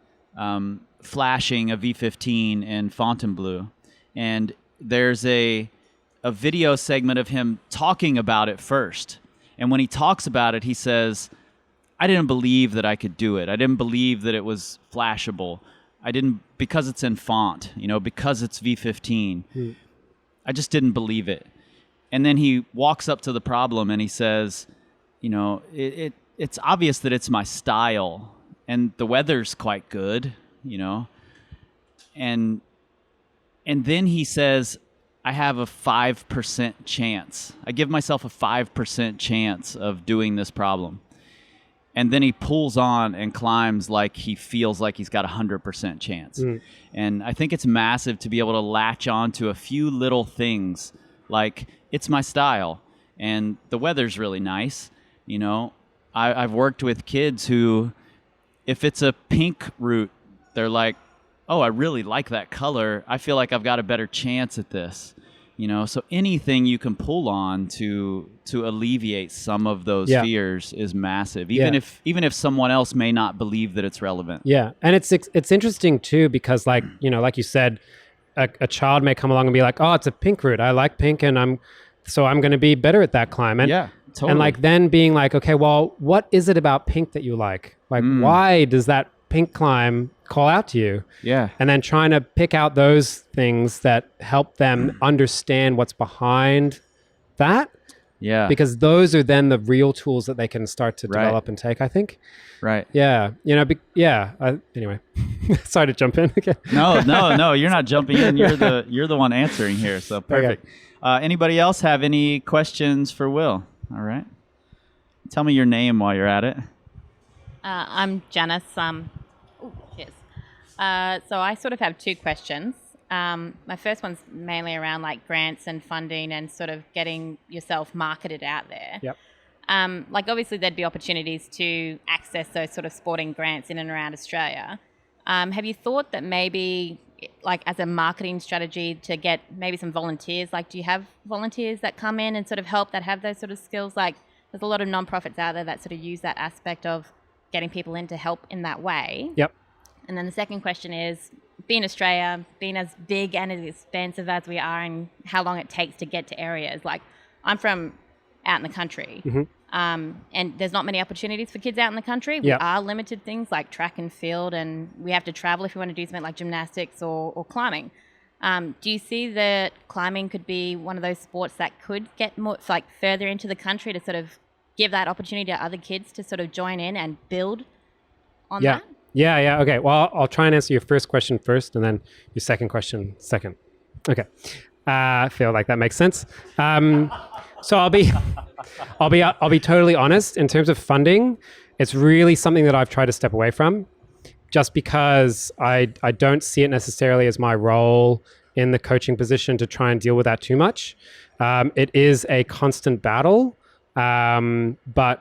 flashing a V15 in Fontainebleau. And there's a video segment of him talking about it first. And when he talks about it, he says, I didn't believe that I could do it. I didn't believe that it was flashable. I didn't, because it's in font, because it's V15. I just didn't believe it. And then he walks up to the problem and he says, it's obvious that it's my style and the weather's quite good, and then he says, I have a 5% chance. I give myself a 5% chance of doing this problem. And then he pulls on and climbs like he feels like he's got a 100% chance. And I think it's massive to be able to latch on to a few little things like it's my style and the weather's really nice. I've worked with kids who, if it's a pink route, they're like, oh, I really like that color. I feel like I've got a better chance at this. So anything you can pull on to alleviate some of those fears is massive, even if someone else may not believe that it's relevant. Yeah, and it's interesting too because like you said, a child may come along and be like, oh, it's a pink route. I like pink, and I'm going to be better at that climb. And yeah, totally. And like then being like, okay, well, what is it about pink that you like? Like, why does that pink climb call out to you? Yeah. And then trying to pick out those things that help them understand what's behind that. Yeah. Because those are then the real tools that they can start to develop and take, I think. Right. Yeah. Anyway, sorry to jump in again. No, you're not jumping in. You're the one answering here. So perfect. Okay. Anybody else have any questions for Will? All right. Tell me your name while you're at it. I'm Janice. Cheers. So I sort of have two questions. My first one's mainly around like grants and funding and sort of getting yourself marketed out there. Yep. Like obviously there'd be opportunities to access those sort of sporting grants in and around Australia. Have you thought that maybe like as a marketing strategy to get maybe some volunteers? Like do you have volunteers that come in and sort of help that have those sort of skills? Like there's a lot of nonprofits out there that sort of use that aspect of getting people in to help in that way. Yep. And then the second question is, being Australia, being as big and as expansive as we are and how long it takes to get to areas. Like I'm from out in the country and there's not many opportunities for kids out in the country. We are limited things like track and field and we have to travel if we want to do something like gymnastics or climbing. Do you see that climbing could be one of those sports that could get more like further into the country to sort of give that opportunity to other kids to sort of join in and build on that? Yeah. Okay. Well, I'll try and answer your first question first and then your second question second. Okay. I feel like that makes sense. So I'll be totally honest. In terms of funding, it's really something that I've tried to step away from, just because I don't see it necessarily as my role in the coaching position to try and deal with that too much. It is a constant battle, but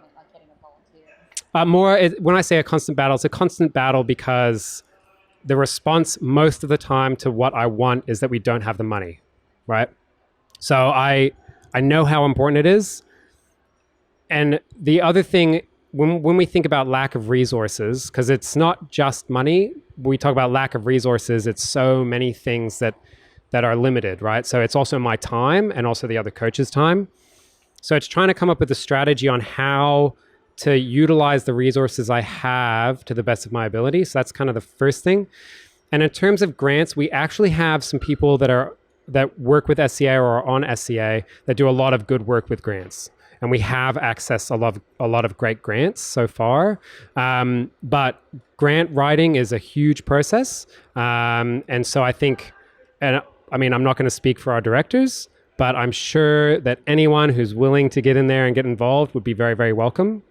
when I say a constant battle, it's a constant battle because the response most of the time to what I want is that we don't have the money, right? So I know how important it is. And the other thing, when we think about lack of resources, because it's not just money, we talk about lack of resources, it's so many things that are limited, right? So it's also my time and also the other coach's time. So it's trying to come up with a strategy on how to utilize the resources I have to the best of my ability. So that's kind of the first thing. And in terms of grants, we actually have some people that work with SCA or are on SCA that do a lot of good work with grants. And we have accessed a lot of great grants so far. But grant writing is a huge process. And so I think, and I mean, I'm not going to speak for our directors, but I'm sure that anyone who's willing to get in there and get involved would be very, very welcome.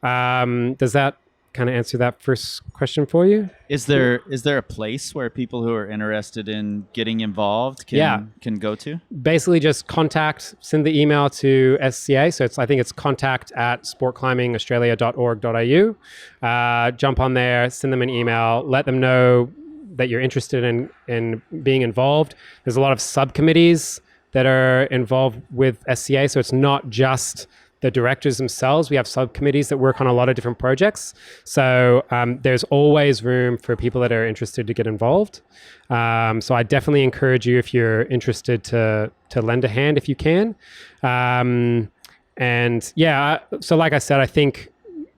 Does that kind of answer that first question for you? Is there a place where people who are interested in getting involved can go to? Basically just send the email to SCA. So I think it's contact@sportclimbingaustralia.org.au. Jump on there, send them an email, let them know that you're interested in being involved. There's a lot of subcommittees that are involved with SCA. So it's not just the directors themselves. We have subcommittees that work on a lot of different projects. So there's always room for people that are interested to get involved. So I definitely encourage you, if you're interested, to lend a hand if you can. And yeah, so like I said, I think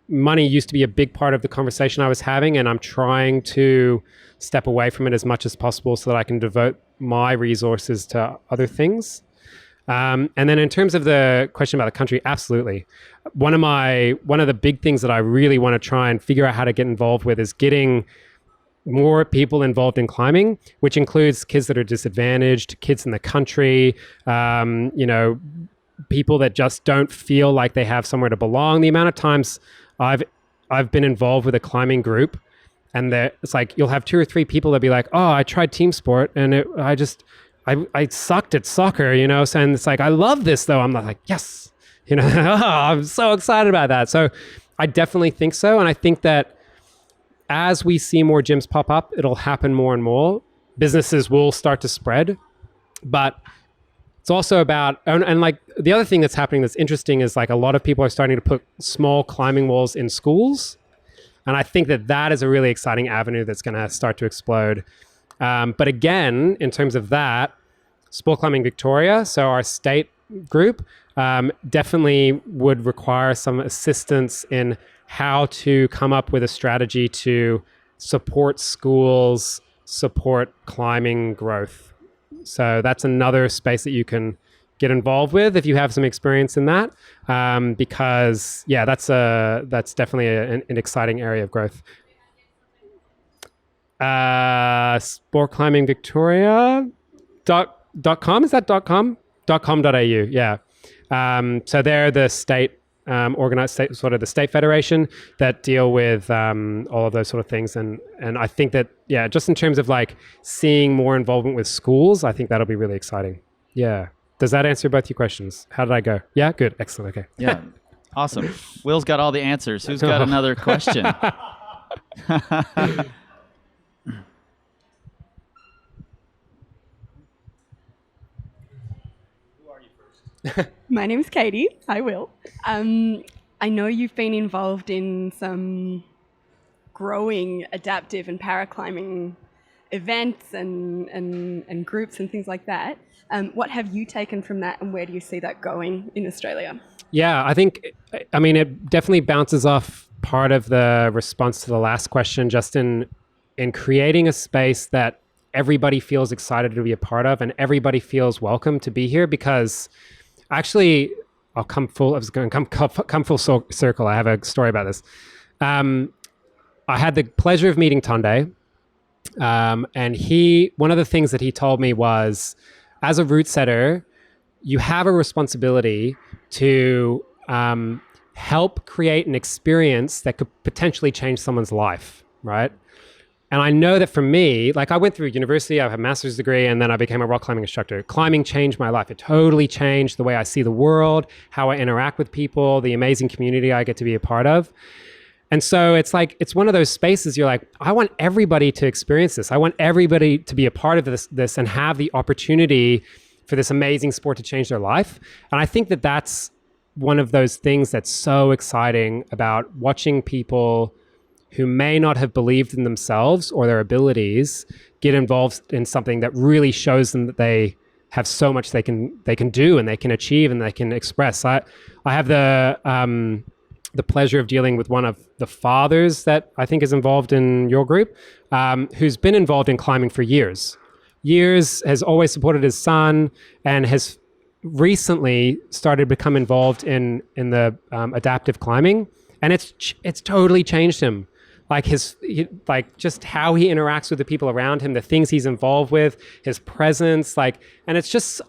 money used to be a big part of the conversation I was having, and I'm trying to step away from it as much as possible so that I can devote my resources to other things. And then in terms of the question about the country, absolutely. One of the big things that I really want to try and figure out how to get involved with is getting more people involved in climbing, which includes kids that are disadvantaged, kids in the country, people that just don't feel like they have somewhere to belong. The amount of times I've been involved with a climbing group, and it's like you'll have 2 or 3 people that be like, "Oh, I tried team sport, and I sucked at soccer," so, and it's like, "I love this though." I'm like, yes, I'm so excited about that. So I definitely think so. And I think that as we see more gyms pop up, it'll happen more and more. Businesses will start to spread, but it's also about, and like the other thing that's happening that's interesting is like a lot of people are starting to put small climbing walls in schools. And I think that is a really exciting avenue that's going to start to explode. But again, in terms of that, Sport Climbing Victoria, so our state group, definitely would require some assistance in how to come up with a strategy to support schools, support climbing growth. So that's another space that you can get involved with if you have some experience in that, because yeah, that's definitely an exciting area of growth. Sport Climbing Victoria .com, is that .com? .com.au, yeah. So they're the state organized state, sort of the state federation that deal with all of those sort of things, and I think that, yeah, just in terms of like seeing more involvement with schools, I think that'll be really exciting. Yeah. Does that answer both your questions? How did I go? Yeah, good, excellent, okay. Yeah, awesome. Will's got all the answers. Who's got another question? My name's Katie. Hi, Will. I know you've been involved in some growing adaptive and paraclimbing events and groups and things like that. What have you taken from that, and where do you see that going in Australia? Yeah, I mean, it definitely bounces off part of the response to the last question, just in creating a space that everybody feels excited to be a part of and everybody feels welcome to be here. Because actually, I was going to come full circle. I have a story about this. I had the pleasure of meeting Tunde, and one of the things that he told me was, as a route setter, you have a responsibility to help create an experience that could potentially change someone's life, right? And I know that for me, like I went through university, I have a master's degree, and then I became a rock climbing instructor. Climbing changed my life. It totally changed the way I see the world, how I interact with people, the amazing community I get to be a part of. And so it's like, it's one of those spaces you're like, I want everybody to experience this. I want everybody to be a part of this and have the opportunity for this amazing sport to change their life. And I think that that's one of those things that's so exciting about watching people who may not have believed in themselves or their abilities get involved in something that really shows them that they have so much they can do and they can achieve and they can express. I have the pleasure of dealing with one of the fathers that I think is involved in your group, who's been involved in climbing for years, has always supported his son, and has recently started to become involved in the adaptive climbing, and it's totally changed him. Like just how he interacts with the people around him, the things he's involved with, his presence, and it's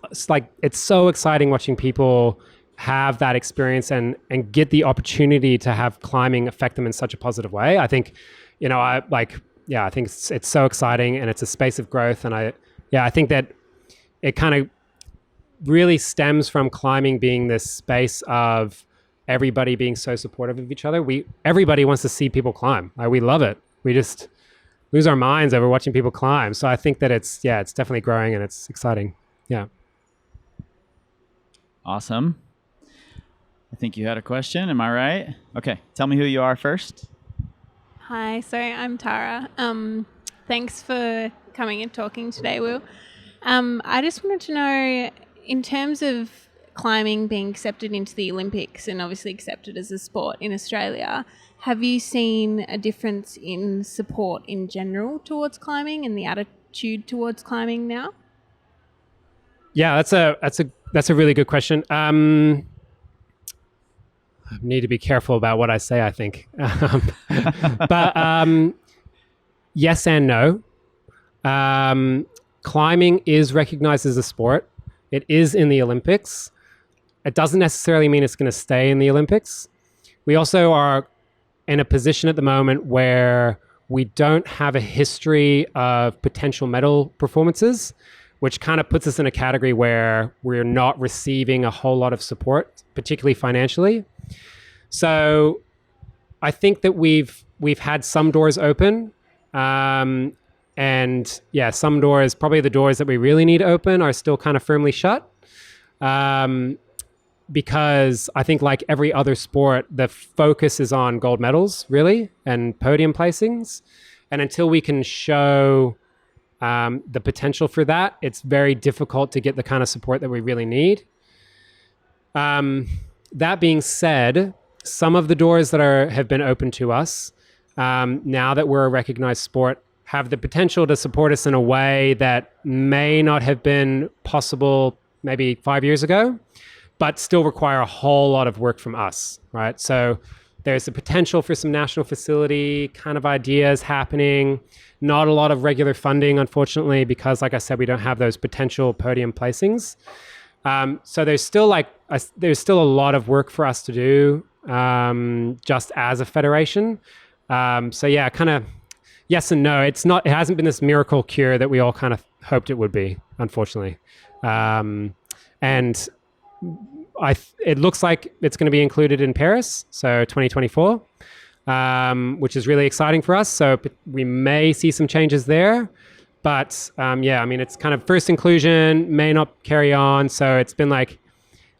so exciting watching people have that experience and get the opportunity to have climbing affect them in such a positive way. I think, I think it's so exciting, and it's a space of growth. And I think that it kind of really stems from climbing being this space of everybody being so supportive of each other. Everybody wants to see people climb. We love it. We just lose our minds over watching people climb. So I think that it's definitely growing and it's exciting. Yeah. Awesome. I think you had a question. Am I right? Okay. Tell me who you are first. Hi. So I'm Tara. Thanks for coming and talking today, Will. I just wanted to know, in terms of climbing being accepted into the Olympics and obviously accepted as a sport in Australia, have you seen a difference in support in general towards climbing and the attitude towards climbing now? Yeah, that's a really good question. I need to be careful about what I say, I think. But yes and no. Climbing is recognized as a sport. It is in the Olympics. It doesn't necessarily mean it's going to stay in the Olympics. We also are in a position at the moment where we don't have a history of potential medal performances, which kind of puts us in a category where we're not receiving a whole lot of support, particularly financially. So I think that we've had some doors open. And yeah, some doors, probably the doors that we really need open, are still kind of firmly shut. Because I think, like every other sport, the focus is on gold medals, really, and podium placings. And until we can show the potential for that, it's very difficult to get the kind of support that we really need. That being said, some of the doors that have been open to us, now that we're a recognized sport, have the potential to support us in a way that may not have been possible maybe 5 years ago, but still require a whole lot of work from us, right? So there's the potential for some national facility kind of ideas happening, not a lot of regular funding, unfortunately, because like I said, we don't have those potential podium placings. So there's still a lot of work for us to do, just as a federation. So yeah, kind of yes and no. It hasn't been this miracle cure that we all kind of hoped it would be, unfortunately. And it looks like it's going to be included in Paris, so 2024, which is really exciting for us. So we may see some changes there. But yeah, I mean, it's kind of first inclusion, may not carry on. So it's been like,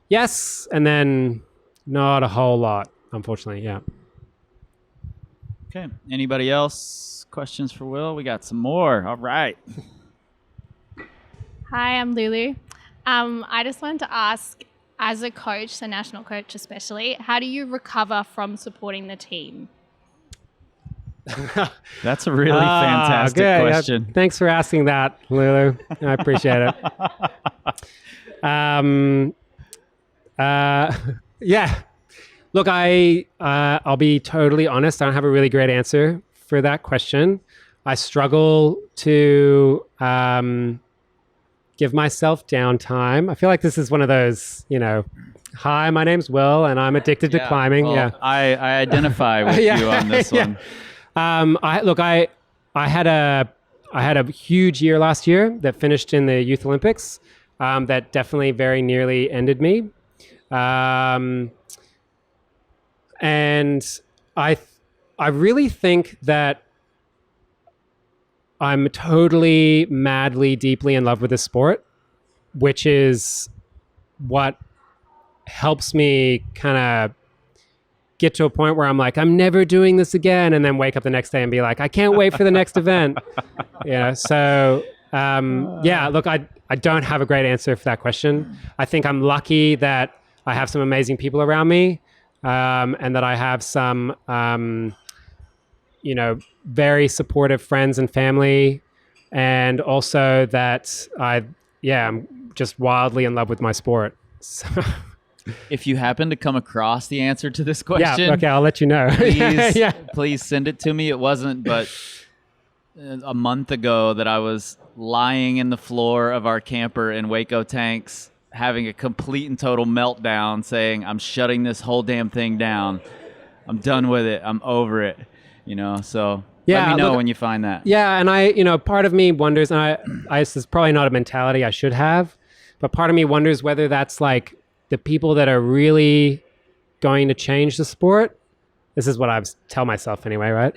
yes, and then not a whole lot, unfortunately. Yeah. Okay. Anybody else? Questions for Will? We got some more. All right. Hi, I'm Lulu. I just wanted to ask, as a coach, so national coach especially, how do you recover from supporting the team? That's a really fantastic question. Yeah, thanks for asking that, Lulu. I appreciate it. Yeah. Look, I'll be totally honest. I don't have a really great answer for that question. I struggle to get give myself downtime. I feel like this is one of those, hi, my name's Will, and I'm addicted to climbing. Well, I identify with you on this one. I had a huge year last year that finished in the Youth Olympics. That definitely very nearly ended me. And I really think that I'm totally, madly, deeply in love with this sport, which is what helps me kind of get to a point where I'm like, I'm never doing this again, and then wake up the next day and be like, I can't wait for the next event. So look, I don't have a great answer for that question. I think I'm lucky that I have some amazing people around me, and that I have some very supportive friends and family, and also that I'm just wildly in love with my sport. So If you happen to come across the answer to this question, okay, I'll let you know. Please send it to me. It wasn't but a month ago that I was lying in the floor of our camper in Waco Tanks, having a complete and total meltdown, saying, I'm shutting this whole damn thing down. I'm done with it. I'm over it. So let me know when you find that. Yeah, and part of me wonders, and this is probably not a mentality I should have, but part of me wonders whether that's like the people that are really going to change the sport. This is what I tell myself anyway, right?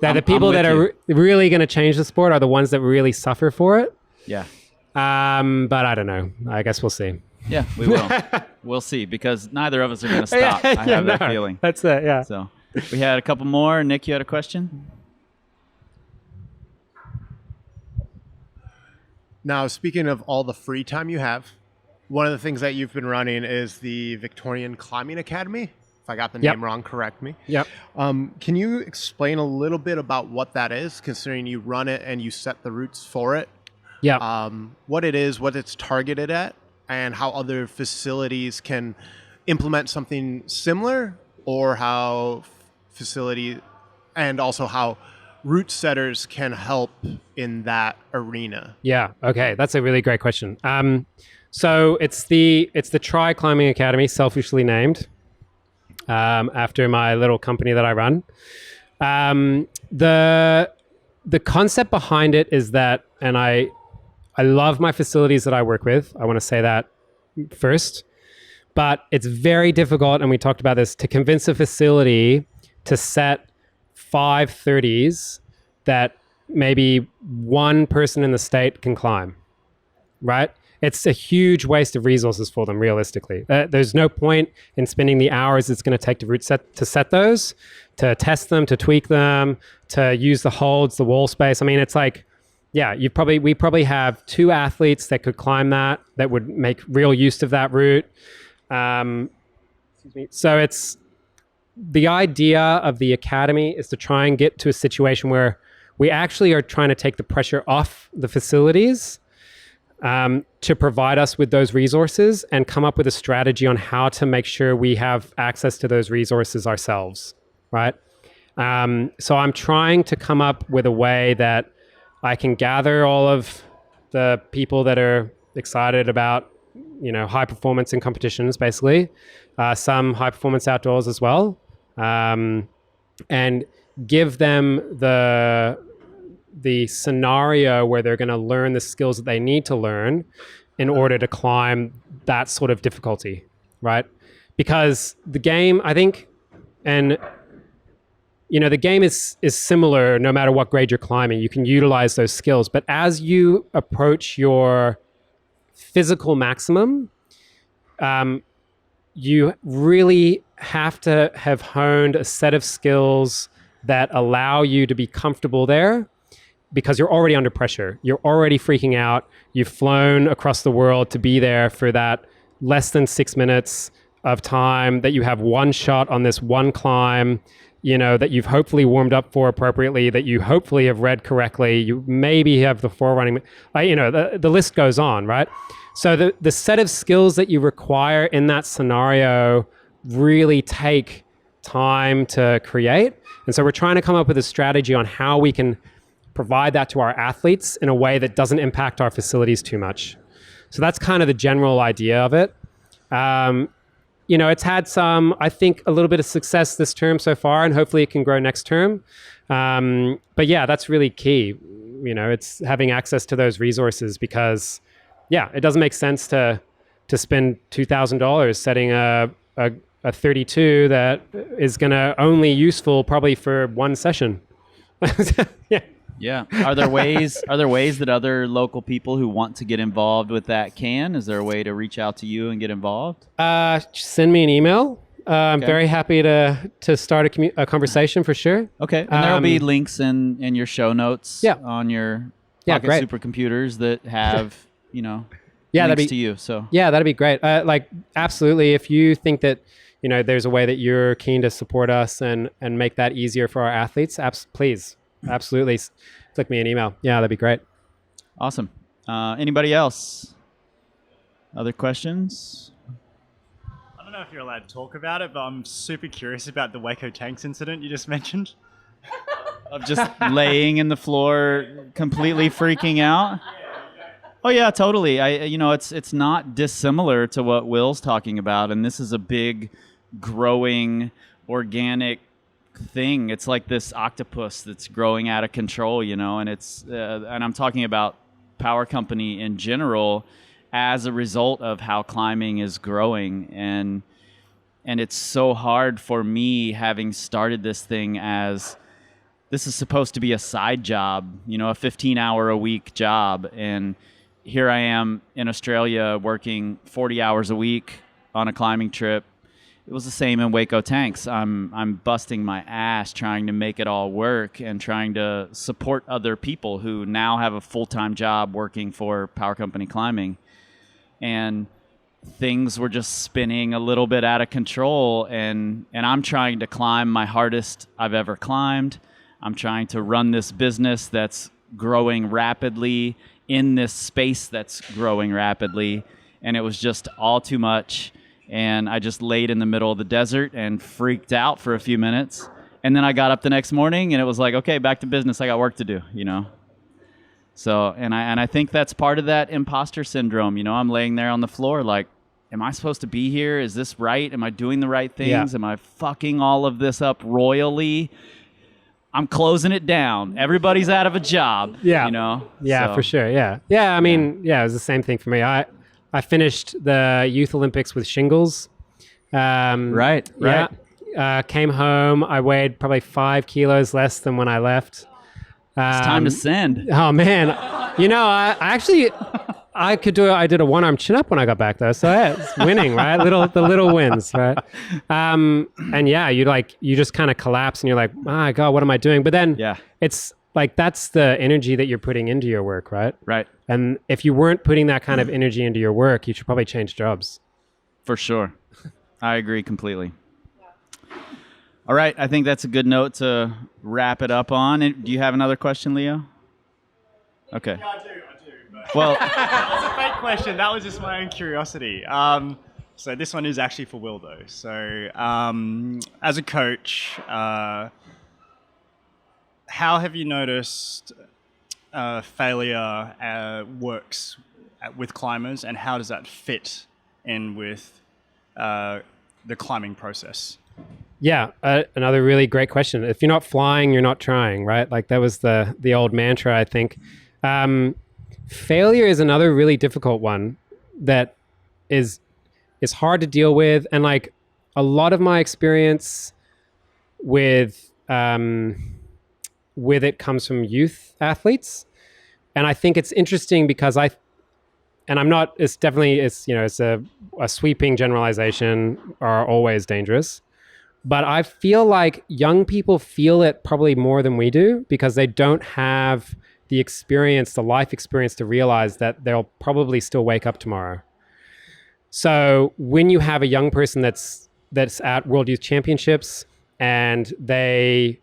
That the people that are really going to change the sport are the ones that really suffer for it. Yeah. But I don't know. I guess we'll see. Yeah, we will. We'll see, because neither of us are going to stop. I have that feeling. That's it, yeah. So we had a couple more. Nick, you had a question? Now, speaking of all the free time you have, one of the things that you've been running is the Victorian Climbing Academy. If I got the name wrong, correct me. Yep. Can you explain a little bit about what that is, considering you run it and you set the routes for it? Yeah. What it is, what it's targeted at, and how other facilities can implement something similar, or how and also how route setters can help in that arena. Yeah. Okay. That's a really great question. So it's the Tri Climbing Academy, selfishly named after my little company that I run. The concept behind it is that, and I love my facilities that I work with. I want to say that first, but it's very difficult, and we talked about this, to convince a facility to set 530s that maybe one person in the state can climb, right? It's a huge waste of resources for them, realistically. There's no point in spending the hours it's going to take to set those, to test them, to tweak them, to use the holds, the wall space. I mean, it's like, yeah, we probably have 2 athletes that could climb that would make real use of that route. So it's the idea of the academy is to try and get to a situation where we actually are trying to take the pressure off the facilities, to provide us with those resources and come up with a strategy on how to make sure we have access to those resources ourselves, right? So I'm trying to come up with a way that I can gather all of the people that are excited about, high performance in competitions, basically, some high performance outdoors as well, and give them the scenario where they're going to learn the skills that they need to learn in order to climb that sort of difficulty, right? Because the game, I think, and the game is similar no matter what grade you're climbing. You can utilize those skills, but as you approach your physical maximum, you really have to have honed a set of skills that allow you to be comfortable there, because you're already under pressure. You're already freaking out. You've flown across the world to be there for that less than 6 minutes of time that you have one shot on this one climb, that you've hopefully warmed up for appropriately, that you hopefully have read correctly. You maybe have the forerunning, the list goes on, right? So the set of skills that you require in that scenario really take time to create. And so we're trying to come up with a strategy on how we can provide that to our athletes in a way that doesn't impact our facilities too much. So that's kind of the general idea of it. It's had some, I think, a little bit of success this term so far, and hopefully it can grow next term. But yeah, that's really key. It's having access to those resources because, yeah, it doesn't make sense to spend $2,000 setting a 32 that is going to only useful probably for one session. Yeah. Yeah. Are there ways that other local people who want to get involved with that can? Is there a way to reach out to you and get involved? Send me an email. I'm very happy to start a conversation for sure. Okay. And there'll be links in your show notes on your pocket great. supercomputers that have, that'd links be, to you. So yeah, that'd be great. Absolutely. If you think that, there's a way that you're keen to support us and make that easier for our athletes, please. Absolutely. Flick me an email. Yeah, that'd be great. Awesome. Anybody else? Other questions? I don't know if you're allowed to talk about it, but I'm super curious about the Waco Tanks incident you just mentioned. Of just laying in the floor, completely freaking out? Oh yeah, totally. It's not dissimilar to what Will's talking about, and this is a big, growing, organic thing. It's like this octopus that's growing out of control, and it's and I'm talking about Power Company in general as a result of how climbing is growing, and it's so hard for me, having started this thing as this is supposed to be a side job, a 15-hour-a-week job, and here I am in Australia working 40 hours a week on a climbing trip. It was the same in Waco Tanks. I'm busting my ass trying to make it all work and trying to support other people who now have a full-time job working for Power Company Climbing. And things were just spinning a little bit out of control, and I'm trying to climb my hardest I've ever climbed. I'm trying to run this business that's growing rapidly in this space that's growing rapidly, and it was just all too much. And I just laid in the middle of the desert and freaked out for a few minutes. And then I got up the next morning and it was like, okay, back to business. I got work to do, So, and I think that's part of that imposter syndrome. I'm laying there on the floor like, am I supposed to be here? Is this right? Am I doing the right things? Yeah. Am I fucking all of this up royally? I'm closing it down. Everybody's out of a job, Yeah, So, for sure. Yeah. Yeah. It was the same thing for me. I finished the Youth Olympics with shingles. Right. Yeah. Came home. I weighed probably 5 kilos less than when I left. It's time to send. Oh man, I could do it. I did a one-arm chin-up when I got back though, so yeah, it's winning, right? The little wins, right? And yeah, you just kind of collapse and you're like, my God, what am I doing? But then it's like that's the energy that you're putting into your work, right? Right. And if you weren't putting that kind of energy into your work, you should probably change jobs. For sure. I agree completely. All right. I think that's a good note to wrap it up on. And do you have another question, Leo? Okay. Yeah, I do. But Well, that was a fake question. That was just my own curiosity. So this one is actually for Will, though. So as a coach, how have you noticed failure works with climbers, and how does that fit in with the climbing process? Yeah, another really great question. If you're not flying, you're not trying, right? Like that was the old mantra, I think. Failure is another really difficult one that is hard to deal with, and like a lot of my experience with it comes from youth athletes, and I think it's interesting because it's a sweeping generalization are always dangerous. But I feel like young people feel it probably more than we do because they don't have the experience, the life experience to realize that they'll probably still wake up tomorrow. So when you have a young person that's at World Youth Championships and they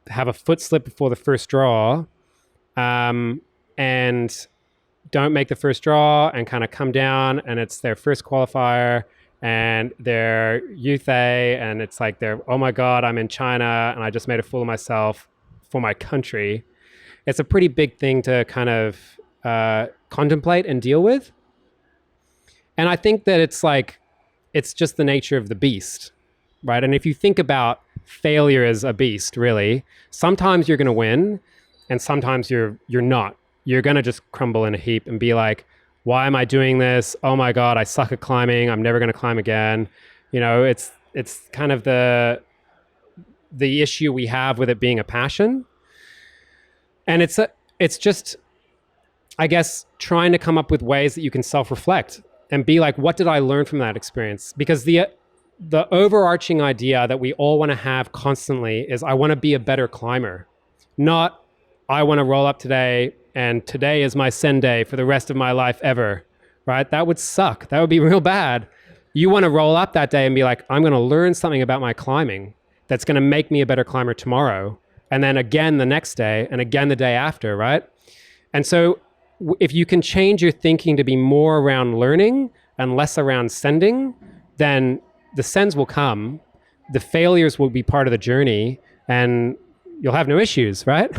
have a foot slip before the first draw and don't make the first draw and kind of come down, and it's their first qualifier and they're youth A, and it's like oh my God, I'm in China and I just made a fool of myself for my country. It's a pretty big thing to kind of contemplate and deal with. And I think that it's just the nature of the beast, right? And if you think about failure as a beast, really, sometimes you're going to win and sometimes you're not. You're going to just crumble in a heap and be like, why am I doing this? Oh my God, I suck at climbing. I'm never going to climb again. You know, it's kind of the issue we have with it being a passion. And it's just, I guess, trying to come up with ways that you can self-reflect and be like, what did I learn from that experience? Because the overarching idea that we all want to have constantly is I want to be a better climber, not I want to roll up today and today is my send day for the rest of my life ever, right? That would suck. That would be real bad. You want to roll up that day and be like, I'm going to learn something about my climbing that's going to make me a better climber tomorrow. And then again the next day and again the day after, right? And so if you can change your thinking to be more around learning and less around sending, then the sends will come, the failures will be part of the journey, and you'll have no issues, right?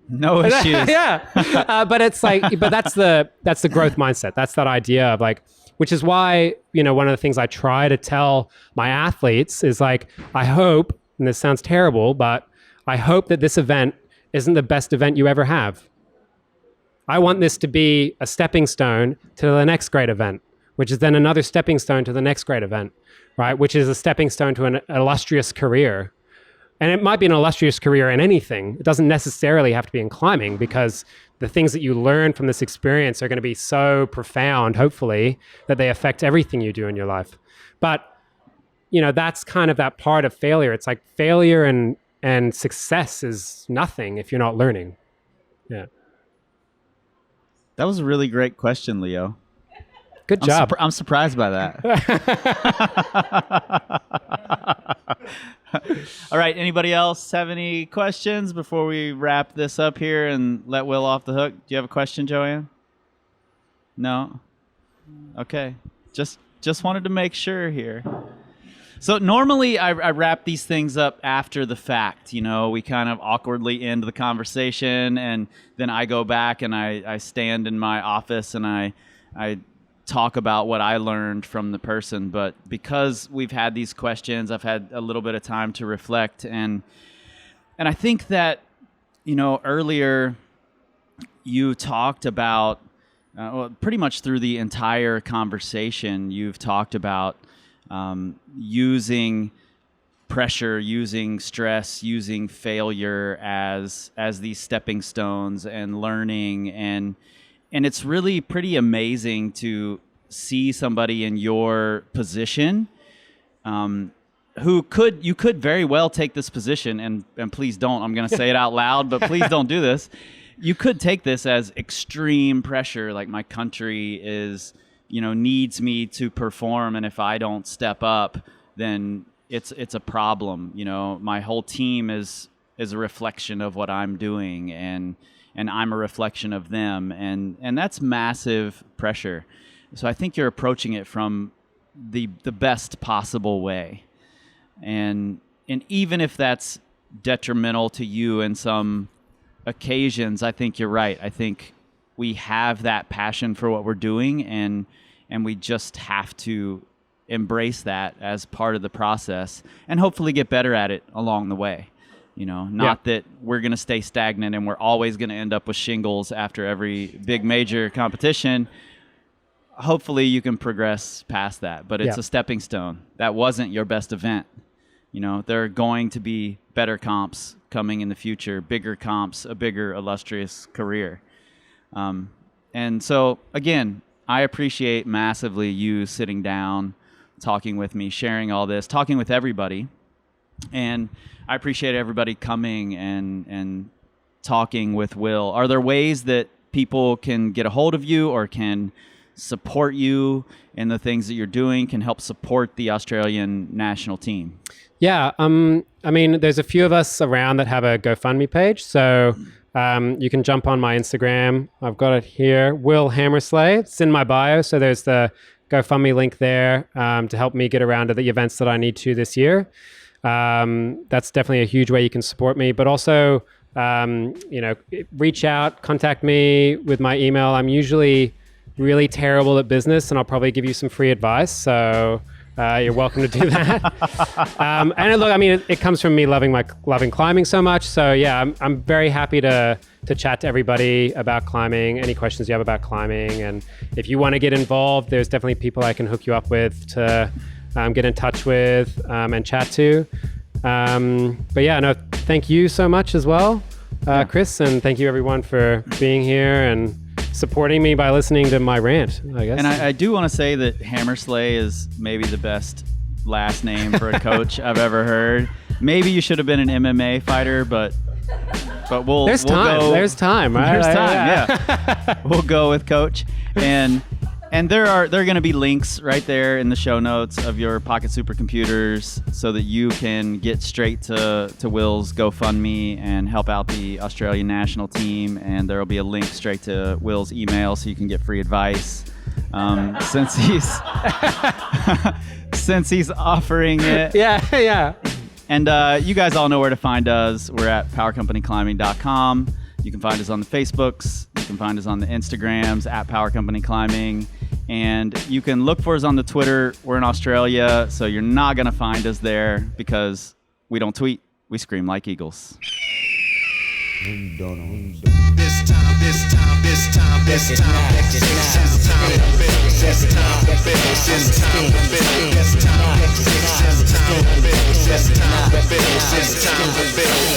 No issues. Yeah. But it's like, but that's the growth mindset. That's that idea of like, which is why, you know, one of the things I try to tell my athletes is like, I hope, and this sounds terrible, but I hope that this event isn't the best event you ever have. I want this to be a stepping stone to the next great event, which is then another stepping stone to the next great event, right? Which is a stepping stone to an illustrious career. And it might be an illustrious career in anything. It doesn't necessarily have to be in climbing, because the things that you learn from this experience are going to be so profound, hopefully, that they affect everything you do in your life. But, you know, that's kind of that part of failure. It's like failure and success is nothing if you're not learning. Yeah. That was a really great question, Leo. Good job. I'm surprised by that. All right. Anybody else have any questions before we wrap this up here and let Will off the hook? Do you have a question, Joanne? No? Okay. Just wanted to make sure here. So normally I wrap these things up after the fact. You know, we kind of awkwardly end the conversation, and then I go back and I stand in my office and I talk about what I learned from the person. But because we've had these questions, I've had a little bit of time to reflect, and I think that, you know, earlier you talked about well, pretty much through the entire conversation you've talked about using pressure, using stress, using failure as these stepping stones and learning, and it's really pretty amazing to see somebody in your position who you could very well take this position, and please don't, I'm going to say it out loud, but please don't do this. You could take this as extreme pressure, like my country is, you know, needs me to perform, and if I don't step up, then it's a problem. You know, my whole team is a reflection of what I'm doing, and I'm a reflection of them, and that's massive pressure. So I think you're approaching it from the best possible way, and even if that's detrimental to you in some occasions, I think you're right. I think we have that passion for what we're doing, and we just have to embrace that as part of the process and hopefully get better at it along the way. You know, not that we're going to stay stagnant and we're always going to end up with shingles after every big major competition. Hopefully you can progress past that, but it's a stepping stone. That wasn't your best event. You know, there are going to be better comps coming in the future, bigger comps, a bigger illustrious career. And so, again, I appreciate massively you sitting down, talking with me, sharing all this, talking with everybody. And I appreciate everybody coming and talking with Will. Are there ways that people can get a hold of you or can support you in the things that you're doing, can help support the Australian national team? Yeah. I mean, there's a few of us around that have a GoFundMe page. So you can jump on my Instagram. I've got it here, Will Hammersla. It's in my bio. So there's the GoFundMe link there to help me get around to the events that I need to this year. That's definitely a huge way you can support me, but also, you know, reach out, contact me with my email. I'm usually really terrible at business, and I'll probably give you some free advice. So you're welcome to do that. And look, I mean, it comes from me loving climbing so much. So yeah, I'm very happy to chat to everybody about climbing. Any questions you have about climbing, and if you want to get involved, there's definitely people I can hook you up with to get in touch with and chat to. But yeah, no, thank you so much as well, Chris, and thank you everyone for being here and supporting me by listening to my rant, I guess. And I do want to say that Hammersla is maybe the best last name for a coach I've ever heard. Maybe you should have been an MMA fighter, but we'll There's time, right? There's time, yeah. We'll go with coach. And there are going to be links right there in the show notes of your Pocket Supercomputers so that you can get straight to Will's GoFundMe and help out the Australian national team. And there will be a link straight to Will's email so you can get free advice since he's offering it. Yeah. And you guys all know where to find us. We're at powercompanyclimbing.com. You can find us on the Facebooks. You can find us on the Instagrams at Power Company Climbing. And you can look for us on the Twitter. We're in Australia, so you're not going to find us there because we don't tweet. We scream like eagles. This time to build power. This time to build power. This time to build power. This time to build power. This time to build power.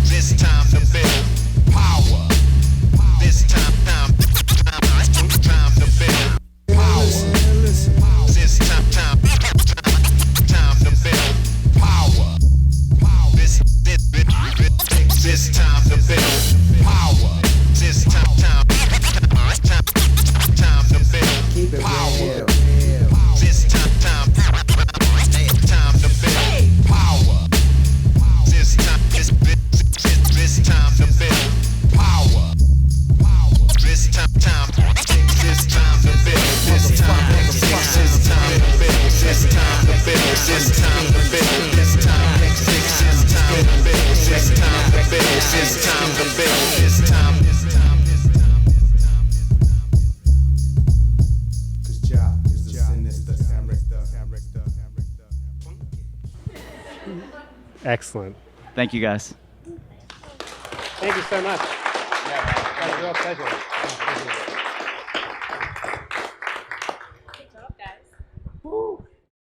This time to build power. This time to build power. This time to build. This time to build. This time to build. This time to build. This time to build. This time to build. This time to build. This time to build. This time. Excellent. Thank you, guys. Thank you so much. Yeah, that was a real pleasure.